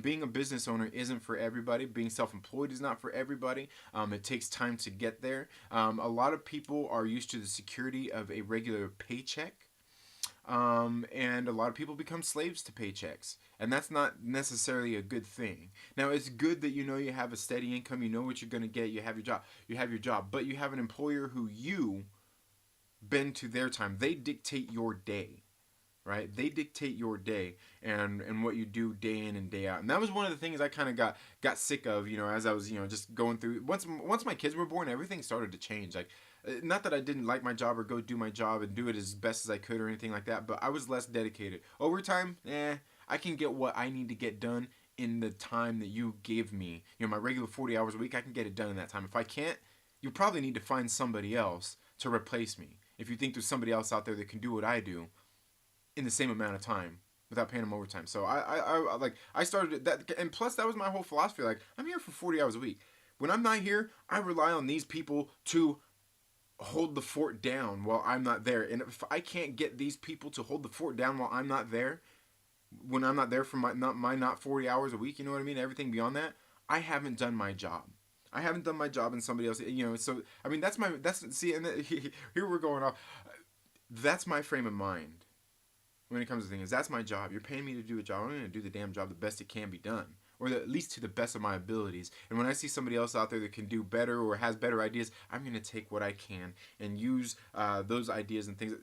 being a business owner isn't for everybody. Being self-employed is not for everybody. It takes time to get there. A lot of people are used to the security of a regular paycheck, and a lot of people become slaves to paychecks, and that's not necessarily a good thing. Now, it's good that you have a steady income, you know what you're going to get, you have your job, but you have an employer who you bend to their time. They dictate your day, right? They dictate your day and what you do day in and day out. And that was one of the things I kind of got sick of, as I was, just going through. Once my kids were born, everything started to change. Like, not that I didn't like my job or go do my job and do it as best as I could or anything like that, but I was less dedicated. Overtime, I can get what I need to get done in the time that you give me. My regular 40 hours a week, I can get it done in that time. If I can't, you probably need to find somebody else to replace me. If you think there's somebody else out there that can do what I do in the same amount of time without paying them overtime. So I started that, and plus that was my whole philosophy. Like, I'm here for 40 hours a week. When I'm not here, I rely on these people to hold the fort down while I'm not there. And if I can't get these people to hold the fort down while I'm not there, when I'm not there for my 40 hours a week, you know what I mean? Everything beyond that, I haven't done my job. I haven't done my job, and somebody else, So I mean, here we're going off. That's my frame of mind when it comes to things. That's my job. You're paying me to do a job. I'm going to do the damn job the best it can be done, or at least to the best of my abilities. And when I see somebody else out there that can do better or has better ideas, I'm going to take what I can and use those ideas and things.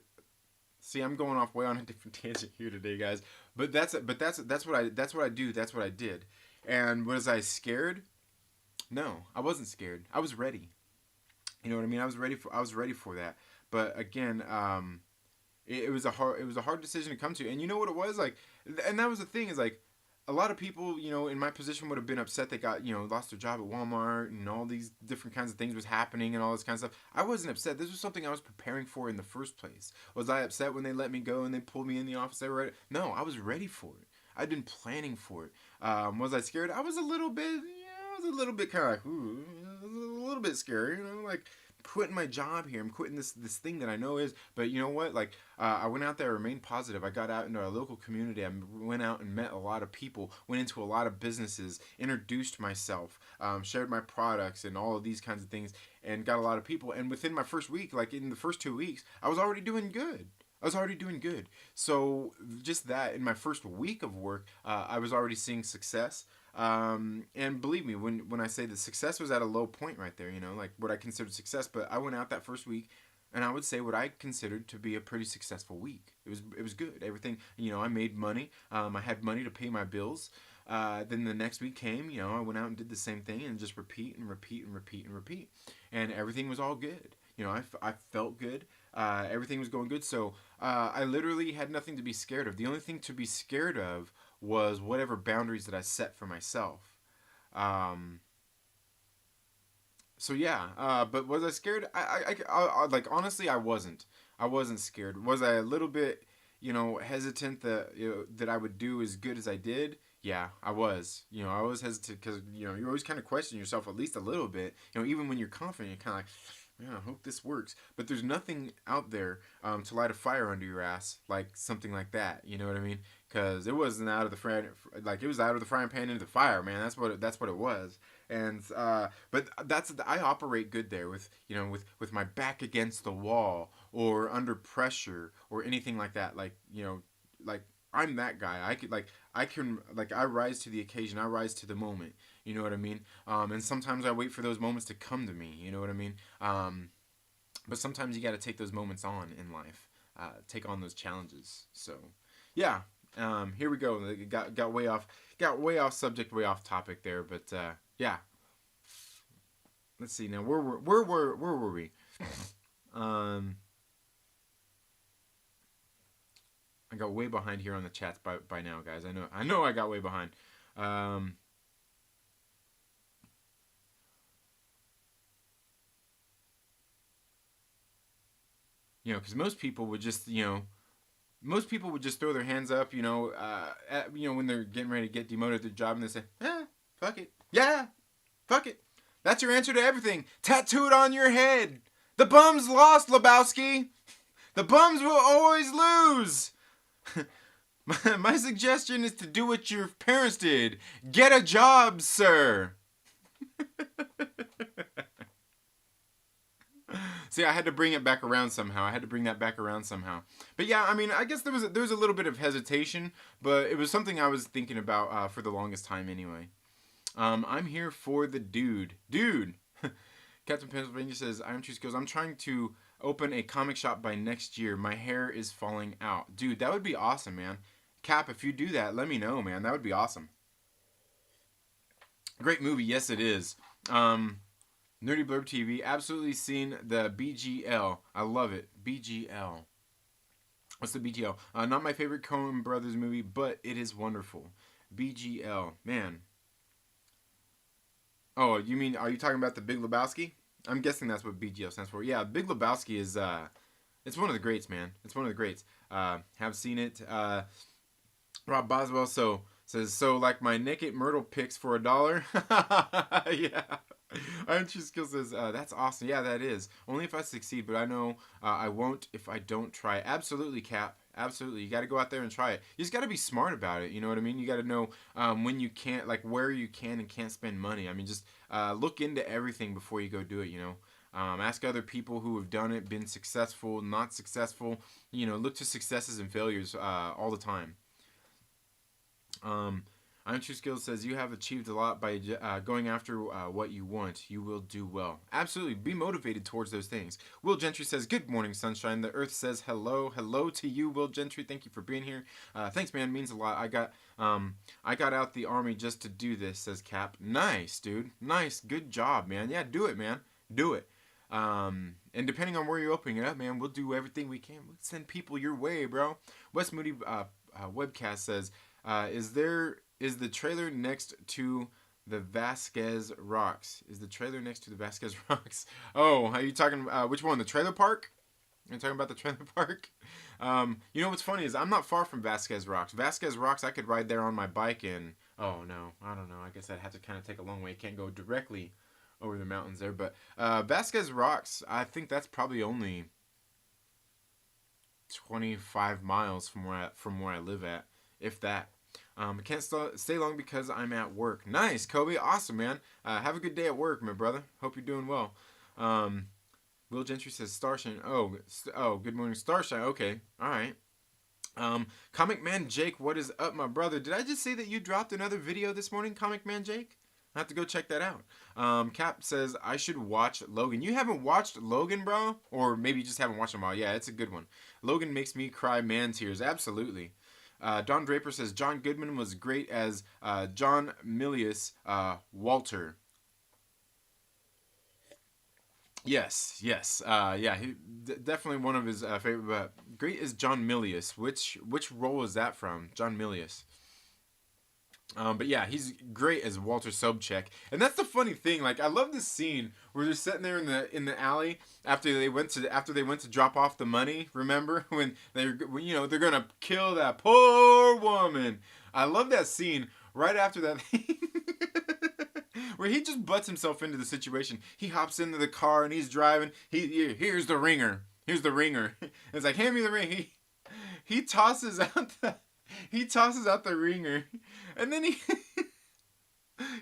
See, I'm going off way on a different tangent here today, guys. But that's what I do. That's what I did. And was I scared? No, I wasn't scared. I was ready. You know what I mean? I was ready for that. But again, it was a hard decision to come to. And you know what it was like, and that was the thing is like, a lot of people, in my position would have been upset they got, lost their job at Walmart and all these different kinds of things was happening and all this kind of stuff. I wasn't upset. This was something I was preparing for in the first place. Was I upset when they let me go and they pulled me in the office? No, I was ready for it. I'd been planning for it. Was I scared? I was a little bit, kind of like, ooh, a little bit scary, like, quitting my job here. I'm quitting this thing that I know is. But you know what? Like, I went out there, remained positive. I got out into our local community. I went out and met a lot of people. Went into a lot of businesses. Introduced myself. Shared my products and all of these kinds of things. And got a lot of people. And within my first week, like in the first 2 weeks, I was already doing good. So just that in my first week of work, I was already seeing success. And believe me, when I say that success was at a low point right there, like what I considered success, but I went out that first week and I would say what I considered to be a pretty successful week. It was good. Everything, I made money. I had money to pay my bills. Then the next week came, I went out and did the same thing and just repeat and repeat and repeat and repeat. And everything was all good. I felt good. Everything was going good. So I literally had nothing to be scared of. The only thing to be scared of was whatever boundaries that I set for myself. So yeah, but was I scared? I like, honestly, I wasn't. I wasn't scared. Was I a little bit, hesitant that that I would do as good as I did? Yeah, I was. I was hesitant because you always kind of question yourself at least a little bit. Even when you're confident, you're kind of like, yeah, I hope this works. But there's nothing out there to light a fire under your ass like something like that. You know what I mean? Because it wasn't out of the frying, like it was out of the frying pan into the fire, man. That's what it was. And but I operate good there with with my back against the wall or under pressure or anything like that. Like I'm that guy. I rise to the occasion. I rise to the moment. You know what I mean? And sometimes I wait for those moments to come to me. You know what I mean? But sometimes you got to take those moments on in life. Take on those challenges. So, yeah. Here we go. Got way off subject, way off topic there. But yeah. Let's see now. Where were we? I got way behind here on the chats by now, guys. I know I got way behind. You know, because most people would just, throw their hands up, when they're getting ready to get demoted at their job, and they say, fuck it. Yeah, fuck it. That's your answer to everything. Tattooed on your head. The bums lost, Lebowski. The bums will always lose. My suggestion is to do what your parents did. Get a job, sir. See, I had to bring it back around somehow. I had to bring that back around somehow. But yeah, I mean, I guess there was a little bit of hesitation, but it was something I was thinking about for the longest time anyway. I'm here for the dude. Dude! Captain Pennsylvania says, Iron Tree goes, I'm trying to open a comic shop by next year. My hair is falling out. Dude, that would be awesome, man. Cap, if you do that, let me know, man. That would be awesome. Great movie. Yes, it is. Nerdy Blurb TV. Absolutely seen the BGL. I love it. BGL. What's the BGL? Not my favorite Coen Brothers movie, but it is wonderful. BGL. Man. Oh, you mean, are you talking about the Big Lebowski? I'm guessing that's what BGL stands for. Yeah, Big Lebowski is, it's one of the greats, man. It's one of the greats. Have seen it. Rob Boswell says, so like my naked Myrtle pics for $1? Yeah. Iron Tree Skill says, that's awesome. Yeah, that is. Only if I succeed, but I know I won't if I don't try. Absolutely, Cap. Absolutely. You got to go out there and try it. You just got to be smart about it. You know what I mean? You got to know when you can't, like where you can and can't spend money. I mean, just look into everything before you go do it, you know. Ask other people who have done it, been successful, not successful. You know, look to successes and failures all the time. Iron True Skills says, you have achieved a lot by going after what you want. You will do well. Absolutely. Be motivated towards those things. Will Gentry says, good morning, sunshine. The earth says hello. Hello to you, Will Gentry. Thank you for being here. Thanks, man. Means a lot. I got out the army just to do this, says Cap. Nice, dude. Nice. Good job, man. Yeah, do it, man. Do it. And depending on where you're opening it up, man, we'll do everything we can. We'll send people your way, bro. Wes Moody Webcast says, is the trailer next to the Vasquez Rocks? Is the trailer next to the Vasquez Rocks? Oh, are you talking which one? The trailer park? You're talking about the trailer park? You know what's funny is I'm not far from Vasquez Rocks. Vasquez Rocks, I could ride there on my bike and, oh no, I don't know. I guess I'd have to kind of take a long way. Can't go directly over the mountains there. But Vasquez Rocks, I think that's probably only 25 miles from where I live at, if that. I can't stay long because I'm at work. Nice, Kobe. Awesome, man. Have a good day at work, my brother. Hope you're doing well. Will Gentry says, Starshine. Oh, good morning, Starshine. Okay, all right. Comic Man Jake, what is up, my brother? Did I just say that you dropped another video this morning, Comic Man Jake? I have to go check that out. Cap says, I should watch Logan. You haven't watched Logan, bro? Or maybe you just haven't watched him all. Yeah, it's a good one. Logan makes me cry man tears. Absolutely. Don Draper says, John Goodman was great as John Milius Walter. Yes. Yeah, he definitely one of his favorite. But great as John Milius. Which role is that from? John Milius. But yeah, he's great as Walter Sobchak, and that's the funny thing. Like, I love this scene where they're sitting there in the alley after they went to drop off the money. Remember when they're gonna kill that poor woman. I love that scene right after that where he just butts himself into the situation. He hops into the car and he's driving. Here's the ringer. Here's the ringer. It's like, hand me the ring. He tosses out the ringer, and then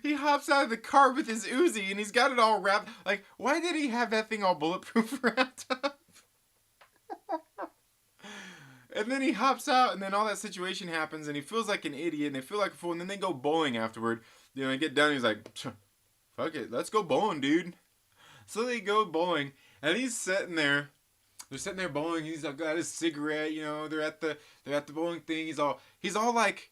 he hops out of the car with his Uzi, and he's got it all wrapped. Like, why did he have that thing all bulletproof wrapped up? And then he hops out, and then all that situation happens, and he feels like an idiot, and they feel like a fool, and then they go bowling afterward. You know, they get done, and he's like, fuck it, let's go bowling, dude. So they go bowling, and he's sitting there. They're sitting there bowling. He's got his cigarette. You know, they're at the bowling thing. He's all like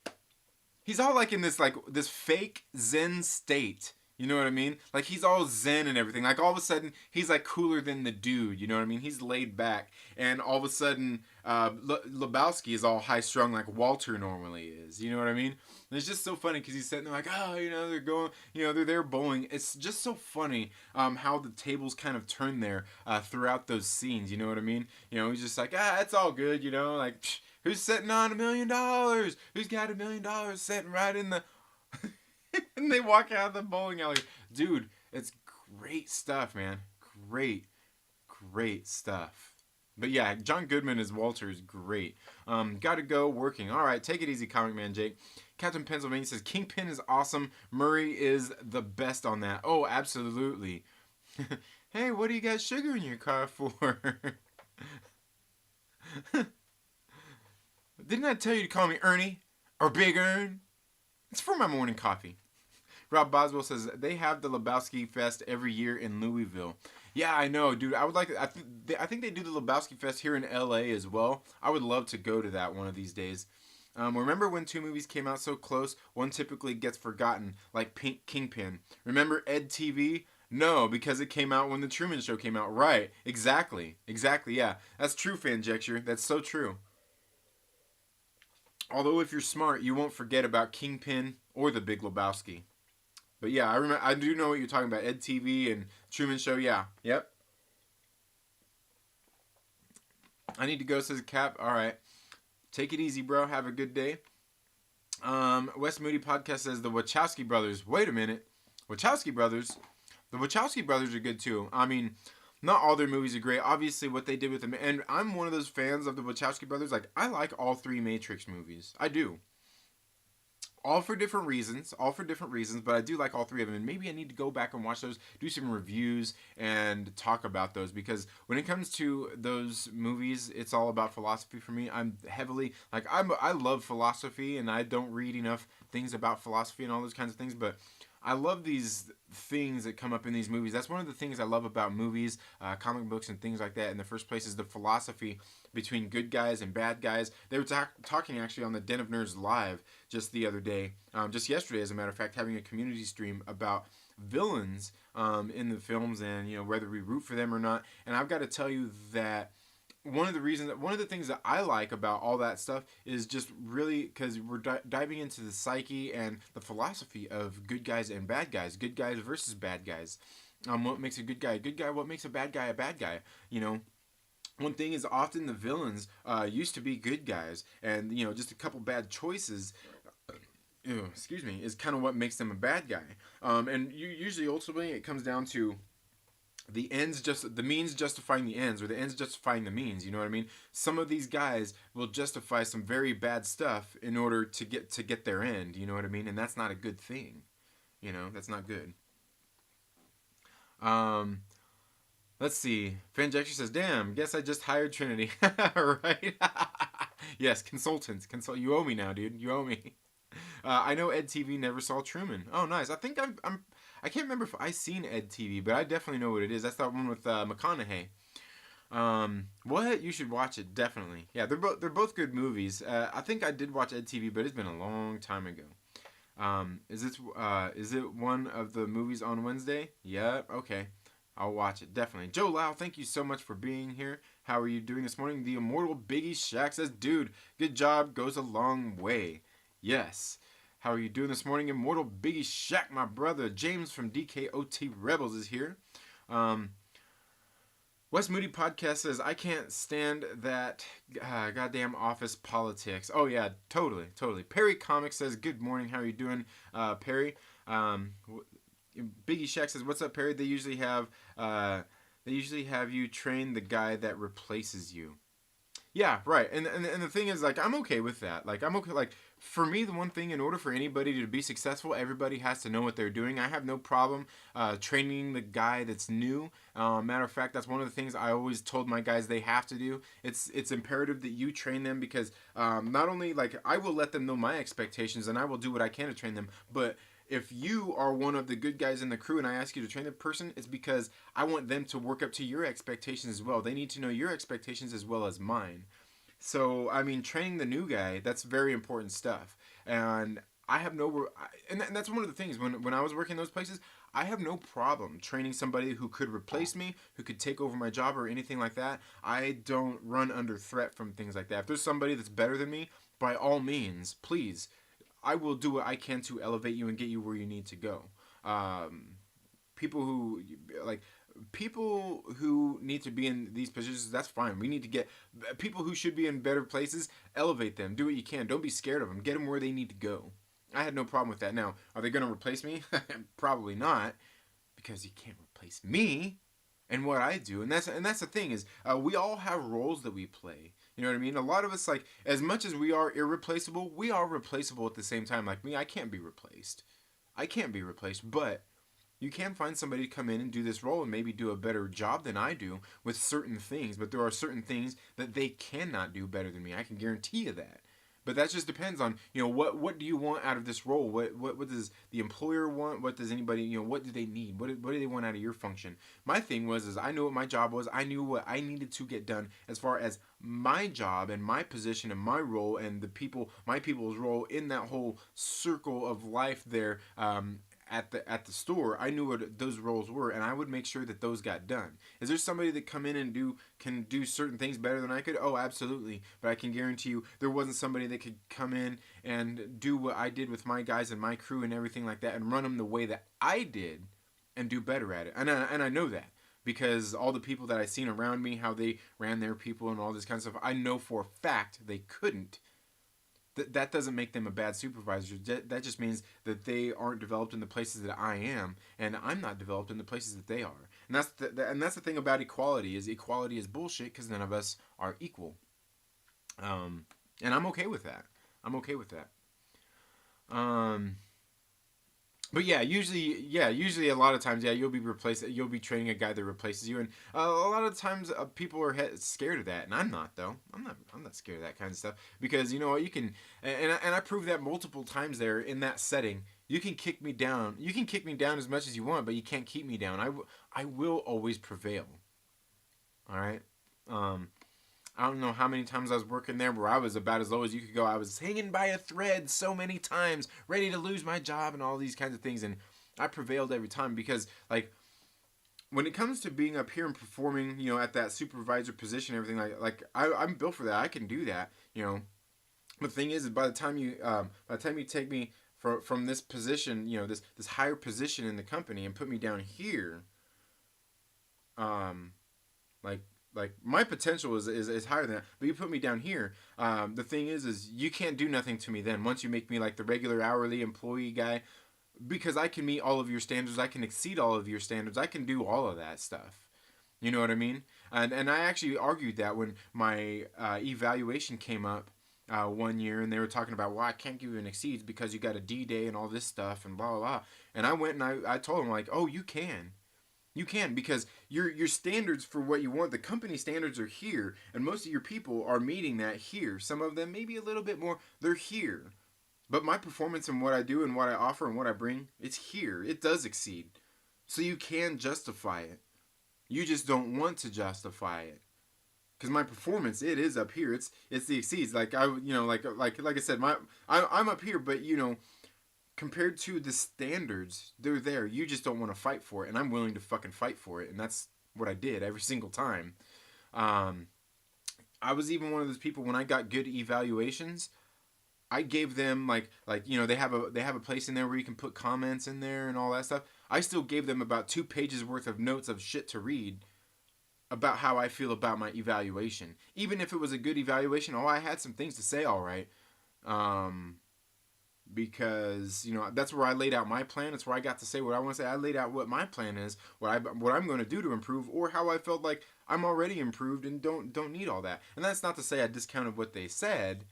in this fake Zen state. You know what I mean? Like he's all zen and everything. Like all of a sudden he's like cooler than the dude. You know what I mean? He's laid back, and all of a sudden Lebowski is all high strung like Walter normally is. You know what I mean? And it's just so funny because he's sitting there like, oh, you know, they're going, you know, they're there bowling. It's just so funny how the tables kind of turn there throughout those scenes. You know what I mean? You know, he's just like, it's all good. You know, like. Psh, who's sitting on $1,000,000? Who's got $1,000,000 sitting right in the and they walk out of the bowling alley. Dude, it's great stuff, man. Great, great stuff. But yeah, John Goodman as Walter is great. Gotta go working. All right, take it easy, Comic Man Jake. Captain Pennsylvania says Kingpin is awesome. Murray is the best on that. Oh, absolutely. Hey, what do you got sugar in your car for? Didn't I tell you to call me Ernie or Big Ern? It's for my morning coffee. Rob Boswell says they have the Lebowski Fest every year in Louisville. Yeah, I know, dude. I would like to, I think they do the Lebowski Fest here in LA as well. I would love to go to that one of these days. Remember when two movies came out so close, one typically gets forgotten, like Kingpin. Remember Ed TV? No, because it came out when the Truman Show came out. Right, exactly, yeah. That's true, Fanjecture. That's so true. Although if you're smart, you won't forget about Kingpin or the Big Lebowski. But yeah, I remember. I do know what you're talking about. Ed TV and Truman Show. Yeah. Yep. I need to go, says Cap. All right. Take it easy, bro. Have a good day. West Moody Podcast says the Wachowski brothers. Wait a minute. Wachowski brothers. The Wachowski brothers are good too. I mean, not all their movies are great. Obviously, what they did with them. And I'm one of those fans of the Wachowski brothers. Like, I like all three Matrix movies. I do. All for different reasons, but I do like all three of them, and maybe I need to go back and watch those, do some reviews, and talk about those, because when it comes to those movies, it's all about philosophy for me. I'm heavily, like, I love philosophy, and I don't read enough things about philosophy and all those kinds of things, but I love these things that come up in these movies. That's one of the things I love about movies, comic books, and things like that. In the first place, is the philosophy between good guys and bad guys. They were talking actually on the Den of Nerds Live just the other day, just yesterday, as a matter of fact, having a community stream about villains in the films, and you know, whether we root for them or not. And I've got to tell you that one of the things that I like about all that stuff is just really because we're diving into the psyche and the philosophy of good guys and bad guys, good guys versus bad guys. What makes a good guy a good guy? What makes a bad guy a bad guy? You know, one thing is often the villains used to be good guys, and you know, just a couple bad choices. Excuse me, is kind of what makes them a bad guy. And usually, ultimately, it comes down to the means justifying the ends, or the ends justifying the means. You know what I mean? Some of these guys will justify some very bad stuff in order to get their end. You know what I mean? And that's not a good thing. You know, that's not good. Let's see. Fanjecture says, "Damn, guess I just hired Trinity." Right? Yes, consultants. You owe me now, dude. You owe me. I know Ed TV never saw Truman. Oh, nice. I think I can't remember if I seen Ed TV, but I definitely know what it is. That's that one with McConaughey. What? You should watch it, definitely. Yeah, they're both good movies. I think I did watch Ed TV, but it's been a long time ago. Is it one of the movies on Wednesday? Yeah. Okay. I'll watch it, definitely. Joe Lau, thank you so much for being here. How are you doing this morning? The immortal Biggie Shack says, dude, good job, goes a long way. Yes. How are you doing this morning? Immortal Biggie Shack, my brother. James from DKOT Rebels is here. West Moody Podcast says, I can't stand that goddamn office politics. Oh, yeah, totally. Perry Comics says, good morning. How are you doing, Perry? Biggie Shack says, what's up, Perry? They usually have you train the guy that replaces you. Yeah, right. And the thing is, like, I'm okay with that. Like, I'm okay. Like, for me, the one thing, in order for anybody to be successful, everybody has to know what they're doing. I have no problem training the guy that's new. Matter of fact, that's one of the things I always told my guys they have to do. It's imperative that you train them, because not only, like, I will let them know my expectations, and I will do what I can to train them, but if you are one of the good guys in the crew and I ask you to train the person, it's because I want them to work up to your expectations as well. They need to know your expectations as well as mine. So, I mean, training the new guy, that's very important stuff. And I have and that's one of the things, when I was working those places, I have no problem training somebody who could replace me, who could take over my job or anything like that. I don't run under threat from things like that. If there's somebody that's better than me, by all means, please, I will do what I can to elevate you and get you where you need to go. Um, people who like people who need to be in these positions, that's fine. We need to get people who should be in better places, elevate them, do what you can, don't be scared of them, get them where they need to go. I had no problem with that. Now, are they going to replace me? Probably not, because you can't replace me and what I do. And that's the thing is, we all have roles that we play. You know what I mean? A lot of us, like, as much as we are irreplaceable, we are replaceable at the same time. Like me, I can't be replaced. I can't be replaced, but you can find somebody to come in and do this role and maybe do a better job than I do with certain things. But there are certain things that they cannot do better than me. I can guarantee you that. But that just depends on, what do you want out of this role? What does the employer want? What does anybody, what do they need? What do they want out of your function? My thing is I knew what my job was. I knew what I needed to get done as far as my job and my position and my role and my people's role in that whole circle of life there. At the store, I knew what those roles were, and I would make sure that those got done. Is there somebody that come in and can do certain things better than I could? Oh, absolutely. But I can guarantee you, there wasn't somebody that could come in and do what I did with my guys and my crew and everything like that, and run them the way that I did, and do better at it. And I know that because all the people that I seen around me, how they ran their people and all this kind of stuff, I know for a fact they couldn't. That doesn't make them a bad supervisor. That just means that they aren't developed in the places that I am, and I'm not developed in the places that they are. And that's the thing about equality is bullshit because none of us are equal. And I'm okay with that. I'm okay with that. Um, but usually a lot of times, you'll be replaced. You'll be training a guy that replaces you, and a lot of times people are scared of that, and I'm not though. I'm not scared of that kind of stuff because you know what, you can, and I proved that multiple times there in that setting. You can kick me down. You can kick me down as much as you want, but you can't keep me down. I will always prevail. All right. Um, I don't know how many times I was working there where I was about as low as you could go. I was hanging by a thread so many times, ready to lose my job and all these kinds of things. And I prevailed every time because, like, when it comes to being up here and performing, at that supervisor position, everything I'm built for that. I can do that, The thing is by the time you take me from this position, this higher position in the company and put me down here, like my potential is higher than that, but you put me down here. The thing is you can't do nothing to me then once you make me like the regular hourly employee guy, because I can meet all of your standards, I can exceed all of your standards, I can do all of that stuff. You know what I mean? And I actually argued that when my evaluation came up one year, and they were talking about, well, I can't give you an exceeds because you got a D-Day and all this stuff and blah blah blah. And I went and I told them, like, oh, you can. You can, because your standards for what you want, the company standards are here, and most of your people are meeting that here. Some of them maybe a little bit more, they're here. But my performance and what I do and what I offer and what I bring, it's here. It does exceed. So you can justify it. You just don't want to justify it. Because my performance, it is up here. It's the exceeds. Like I said, I'm up here, but compared to the standards, they're there. You just don't want to fight for it, and I'm willing to fucking fight for it, and that's what I did every single time. I was even one of those people when I got good evaluations. I gave them they have a place in there where you can put comments in there and all that stuff. I still gave them about 2 pages worth of notes of shit to read about how I feel about my evaluation. Even if it was a good evaluation, I had some things to say, all right. Because that's where I laid out my plan. It's where I got to say what I want to say. I laid out what my plan is, what I'm going to do to improve, or how I felt like I'm already improved and don't need all that. And that's not to say I discounted what they said,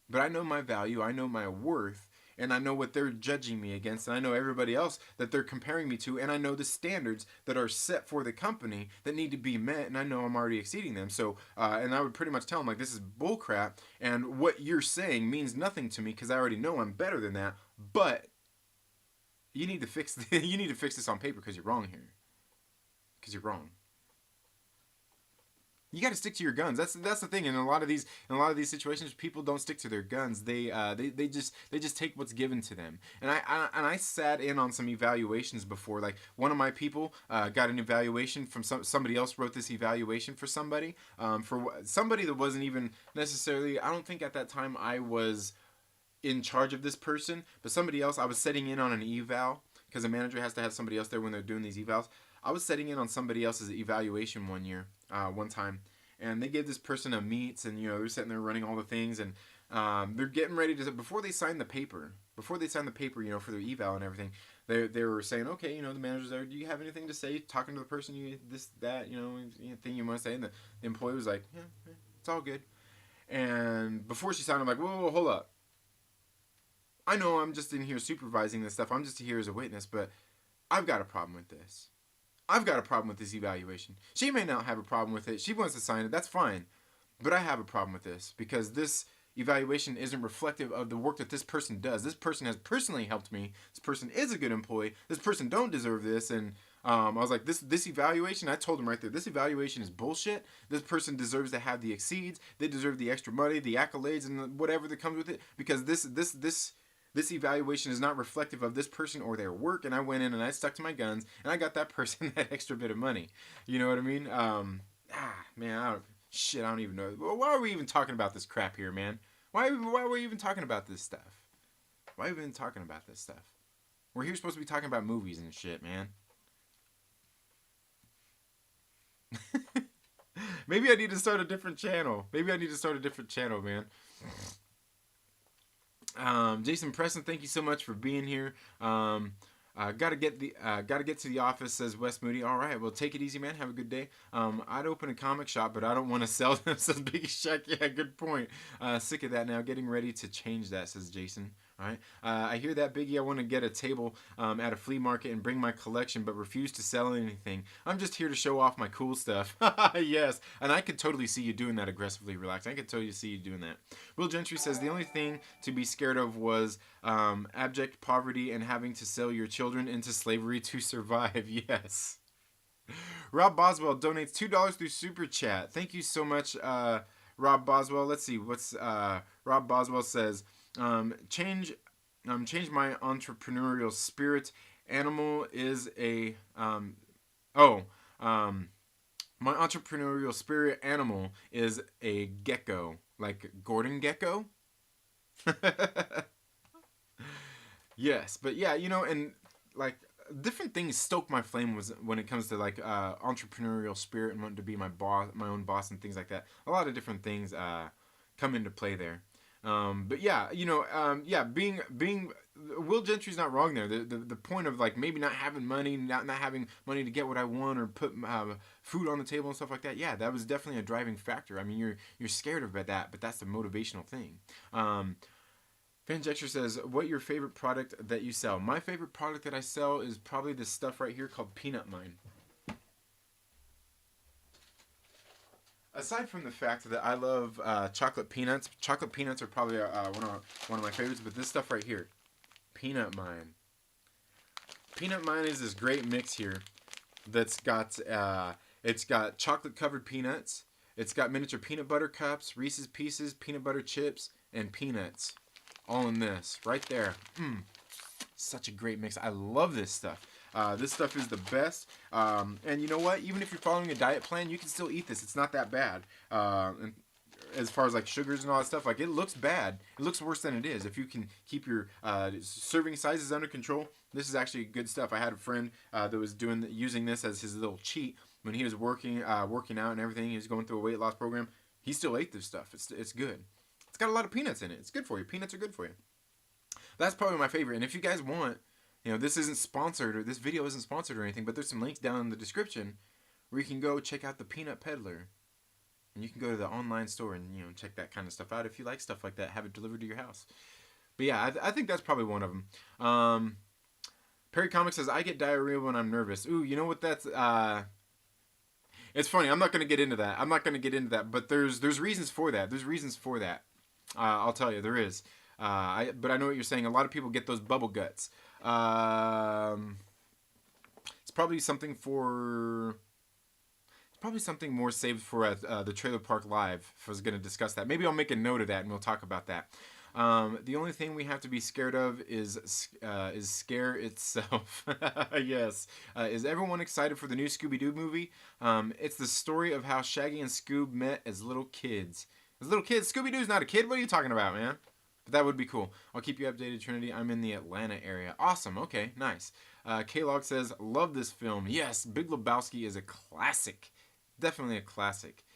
but I know my value, I know my worth, and I know what they're judging me against, and I know everybody else that they're comparing me to, and I know the standards that are set for the company that need to be met, and I know I'm already exceeding them. So, and I would pretty much tell them, like, this is bullcrap, and what you're saying means nothing to me because I already know I'm better than that, but you need to fix you need to fix this on paper because you're wrong here. Because you're wrong. You got to stick to your guns. That's the thing. In a lot of these situations, people don't stick to their guns. They just take what's given to them. And I sat in on some evaluations before. Like one of my people got an evaluation from somebody else wrote this evaluation for somebody for somebody that wasn't even necessarily. I don't think at that time I was in charge of this person, but somebody else. I was setting in on an eval because a manager has to have somebody else there when they're doing these evals. I was setting in on somebody else's evaluation one time, and they gave this person a meets, and they're sitting there running all the things, and they're getting ready to before they sign the paper, for their eval and everything. They were saying, okay, the manager's there. Do you have anything to say? Talking to the person, thing you want to say, and the employee was like, yeah, it's all good. And before she signed, I'm like, whoa, hold up. I know I'm just in here supervising this stuff. I'm just here as a witness, but I've got a problem with this. I've got a problem with this evaluation. She may not have a problem with it. She wants to sign it. That's fine. But I have a problem with this because this evaluation isn't reflective of the work that this person does. This person has personally helped me. This person is a good employee. This person don't deserve this. And I was like, this evaluation, I told him right there, this evaluation is bullshit. This person deserves to have the exceeds. They deserve the extra money, the accolades, and whatever that comes with it. Because this evaluation is not reflective of this person or their work, and I went in and I stuck to my guns, and I got that person that extra bit of money. You know what I mean? Man, I don't even know. Why are we even talking about this crap here, man? Why are we even talking about this stuff? Why are we even talking about this stuff? We're here supposed to be talking about movies and shit, man. Maybe I need to start a different channel. Man. Jason Preston, thank you so much for being here. Gotta get to the office, says Wes Moody. All right, well, take it easy, man. Have a good day. I'd open a comic shop, but I don't want to sell them, says Big Shack. Yeah, good point. Sick of that now. Getting ready to change that, says Jason. All right. I hear that, Biggie. I want to get a table at a flea market and bring my collection, but refuse to sell anything. I'm just here to show off my cool stuff. Yes, and I could totally see you doing that aggressively relaxed. I could totally see you doing that. Will Gentry says the only thing to be scared of was abject poverty and having to sell your children into slavery to survive. Yes. Rob Boswell donates $2 through Super Chat. Thank you so much, Rob Boswell. Let's see what's Rob Boswell says. Change my entrepreneurial spirit. Animal is a my entrepreneurial spirit animal is a gecko, like Gordon Gecko. Yes, but yeah, and like different things stoke my flame was when it comes to like entrepreneurial spirit and wanting to be my own boss and things like that. A lot of different things come into play there. But yeah, being Will Gentry's not wrong there. The point of like maybe not having money, not having money to get what I want or put food on the table and stuff like that. Yeah, that was definitely a driving factor. I mean, you're scared of that, but that's the motivational thing. Fanjexter says, what your favorite product that you sell? My favorite product that I sell is probably this stuff right here called Peanut Mine. Aside from the fact that I love chocolate peanuts are probably one of my favorites, but this stuff right here, Peanut Mine. Peanut Mine is this great mix here that's got, it's got chocolate covered peanuts, it's got miniature peanut butter cups, Reese's Pieces, peanut butter chips, and peanuts. All in this, right there. Such a great mix. I love this stuff. This stuff is the best. And you know what? Even if you're following a diet plan, you can still eat this. It's not that bad. And as far as like sugars and all that stuff, like it looks bad. It looks worse than it is. If you can keep your serving sizes under control, this is actually good stuff. I had a friend that was using this as his little cheat when he was working out and everything. He was going through a weight loss program. He still ate this stuff. It's good. It's got a lot of peanuts in it. It's good for you. Peanuts are good for you. That's probably my favorite. And if you guys want, this isn't sponsored or this video isn't sponsored or anything, but there's some links down in the description where you can go check out the Peanut Peddler. And you can go to the online store and, check that kind of stuff out. If you like stuff like that, have it delivered to your house. But yeah, I think that's probably one of them. Perry Comics says, I get diarrhea when I'm nervous. Ooh, you know what that's... It's funny. I'm not going to get into that. But there's reasons for that. I'll tell you, there is. But I know what you're saying. A lot of people get those bubble guts. It's probably something for probably something more saved for the Trailer Park Live. If I was going to discuss that, maybe I'll make a note of that and we'll talk about that. The only thing we have to be scared of is scare itself. Yes. Is everyone excited for the new Scooby-Doo movie? It's the story of how Shaggy and Scoob met as little kids. As little kids? Scooby-Doo's not a kid. What are you talking about, man? But that would be cool. I'll keep you updated, Trinity. I'm in the Atlanta area. Awesome. Okay, nice. K-Log says, love this film. Yes, Big Lebowski is a classic. Definitely a classic.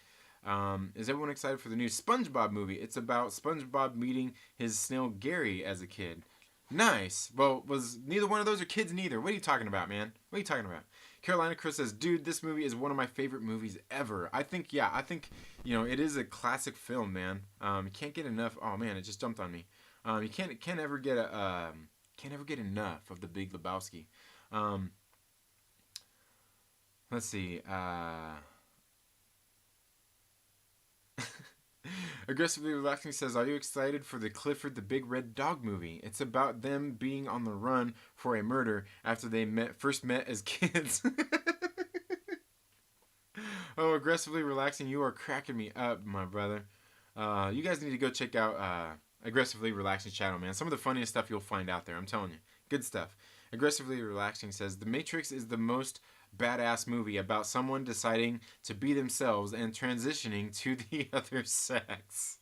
Is everyone excited for the new SpongeBob movie? It's about SpongeBob meeting his snail Gary as a kid. Nice. Well, was neither one of those are kids neither. What are you talking about, man? What are you talking about? Carolina Chris says, dude, this movie is one of my favorite movies ever. I think, it is a classic film, man. You can't get enough. Oh man, it just jumped on me. You can't ever get enough of the Big Lebowski. Let's see. Aggressively Relaxing says, are you excited for the Clifford the Big Red Dog movie? It's about them being on the run for a murder after they first met as kids. Oh, Aggressively Relaxing, you are cracking me up, my brother. You guys need to go check out Aggressively Relaxing channel, man. Some of the funniest stuff you'll find out there, I'm telling you. Good stuff. Aggressively Relaxing says, The Matrix is the most badass movie about someone deciding to be themselves and transitioning to the other sex.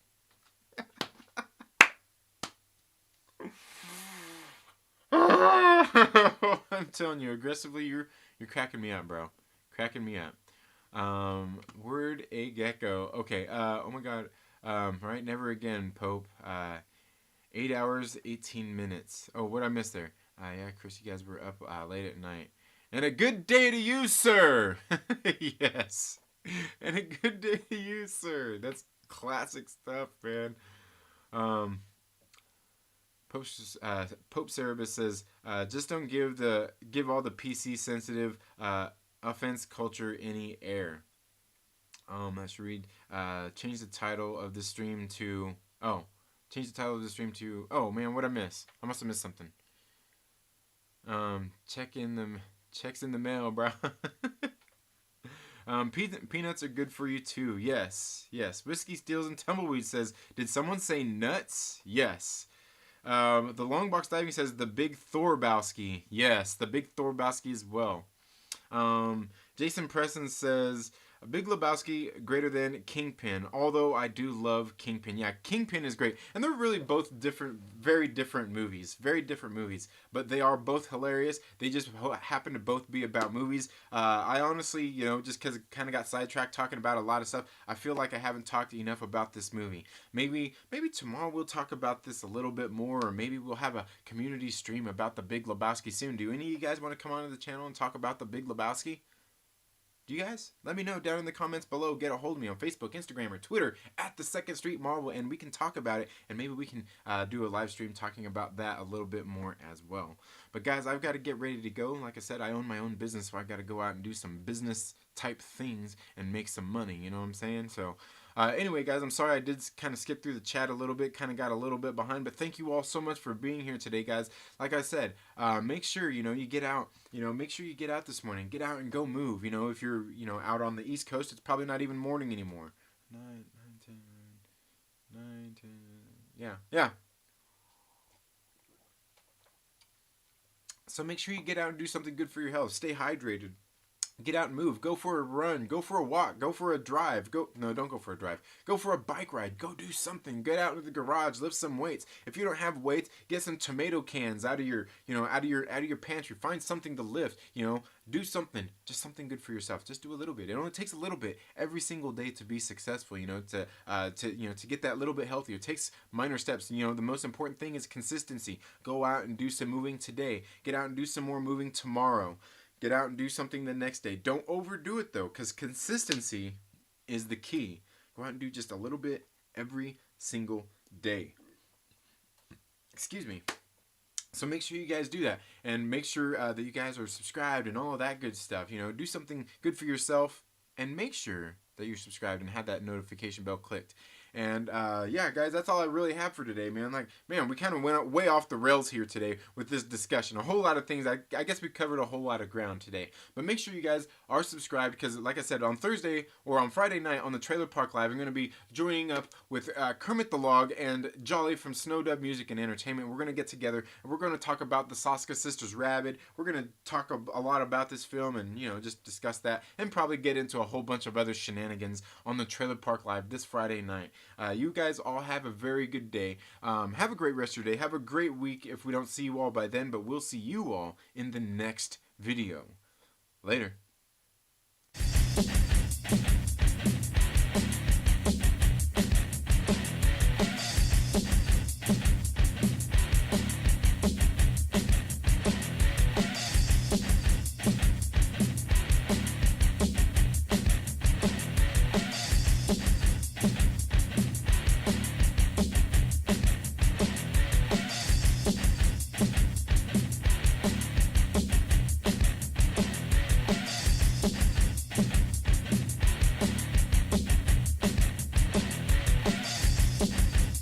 I'm telling you, aggressively, you're cracking me up, bro. Cracking me up. Word a gecko. Okay. Oh my God. Right. Never again, Pope. 8 hours, 18 minutes. Oh, what I missed there? Yeah, Chris, you guys were up late at night. And a good day to you, sir. Yes. And a good day to you, sir. That's classic stuff, man. Pope Cerebus says, just don't give all the PC sensitive offense culture any air. I should read. Change the title of the stream to. Oh, change the title of the stream to. Oh man, what'd I miss? I must have missed something. Checks in the mail, bro. Peanuts are good for you too. Yes. Whiskey Steals and Tumbleweed says, did someone say nuts? Yes. The Long Box Diving says the Big Thorbowski. Yes, the Big Thorbowski as well. Jason Preston says, Big Lebowski greater than Kingpin, although I do love Kingpin. Yeah, Kingpin is great. And they're really both different, very different movies. Very different movies. But they are both hilarious. They just happen to both be about movies. I honestly, just because I kind of got sidetracked talking about a lot of stuff, I feel like I haven't talked enough about this movie. Maybe tomorrow we'll talk about this a little bit more, or maybe we'll have a community stream about the Big Lebowski soon. Do any of you guys want to come onto the channel and talk about the Big Lebowski? Do you guys? Let me know down in the comments below. Get a hold of me on Facebook, Instagram, or Twitter at the Second Street Marvel, and we can talk about it, and maybe we can do a live stream talking about that a little bit more as well. But guys, I've got to get ready to go. Like I said, I own my own business, so I've got to go out and do some business type things and make some money. You know what I'm saying? So anyway, guys, I'm sorry I did kind of skip through the chat a little bit, kind of got a little bit behind, but thank you all so much for being here today, guys. Like I said, make sure, you get out, make sure you get out this morning, get out and go move. If you're, out on the East Coast, it's probably not even morning anymore. 9, 10, 9, 10, yeah. So make sure you get out and do something good for your health. Stay hydrated. Get out and move. Go for a run. Go for a walk. Go for a drive. No, don't go for a drive. Go for a bike ride. Go do something. Get out into the garage. Lift some weights. If you don't have weights, get some tomato cans out of your pantry. Find something to lift. Do something. Just something good for yourself. Just do a little bit. It only takes a little bit every single day to be successful. To get that little bit healthier. It takes minor steps. The most important thing is consistency. Go out and do some moving today. Get out and do some more moving tomorrow. Get out and do something the next day. Don't overdo it, though, because consistency is the key. Go out and do just a little bit every single day. Excuse me. So make sure you guys do that. And make sure that you guys are subscribed and all of that good stuff. Do something good for yourself. And make sure that you're subscribed and have that notification bell clicked. And yeah, guys, that's all I really have for today, man. Like, man, we kind of went way off the rails here today with this discussion. A whole lot of things. I guess we covered a whole lot of ground today. But make sure you guys are subscribed because, like I said, on Thursday or on Friday night on the Trailer Park Live, I'm going to be joining up with Kermit the Log and Jolly from Snow Dub Music and Entertainment. We're going to get together and we're going to talk about the Soska Sisters Rabid. We're going to talk a lot about this film and, you know, just discuss that and probably get into a whole bunch of other shenanigans on the Trailer Park Live this Friday night. You guys all have a very good day. Have a great rest of your day. Have a great week if we don't see you all by then, but we'll see you all in the next video. Later.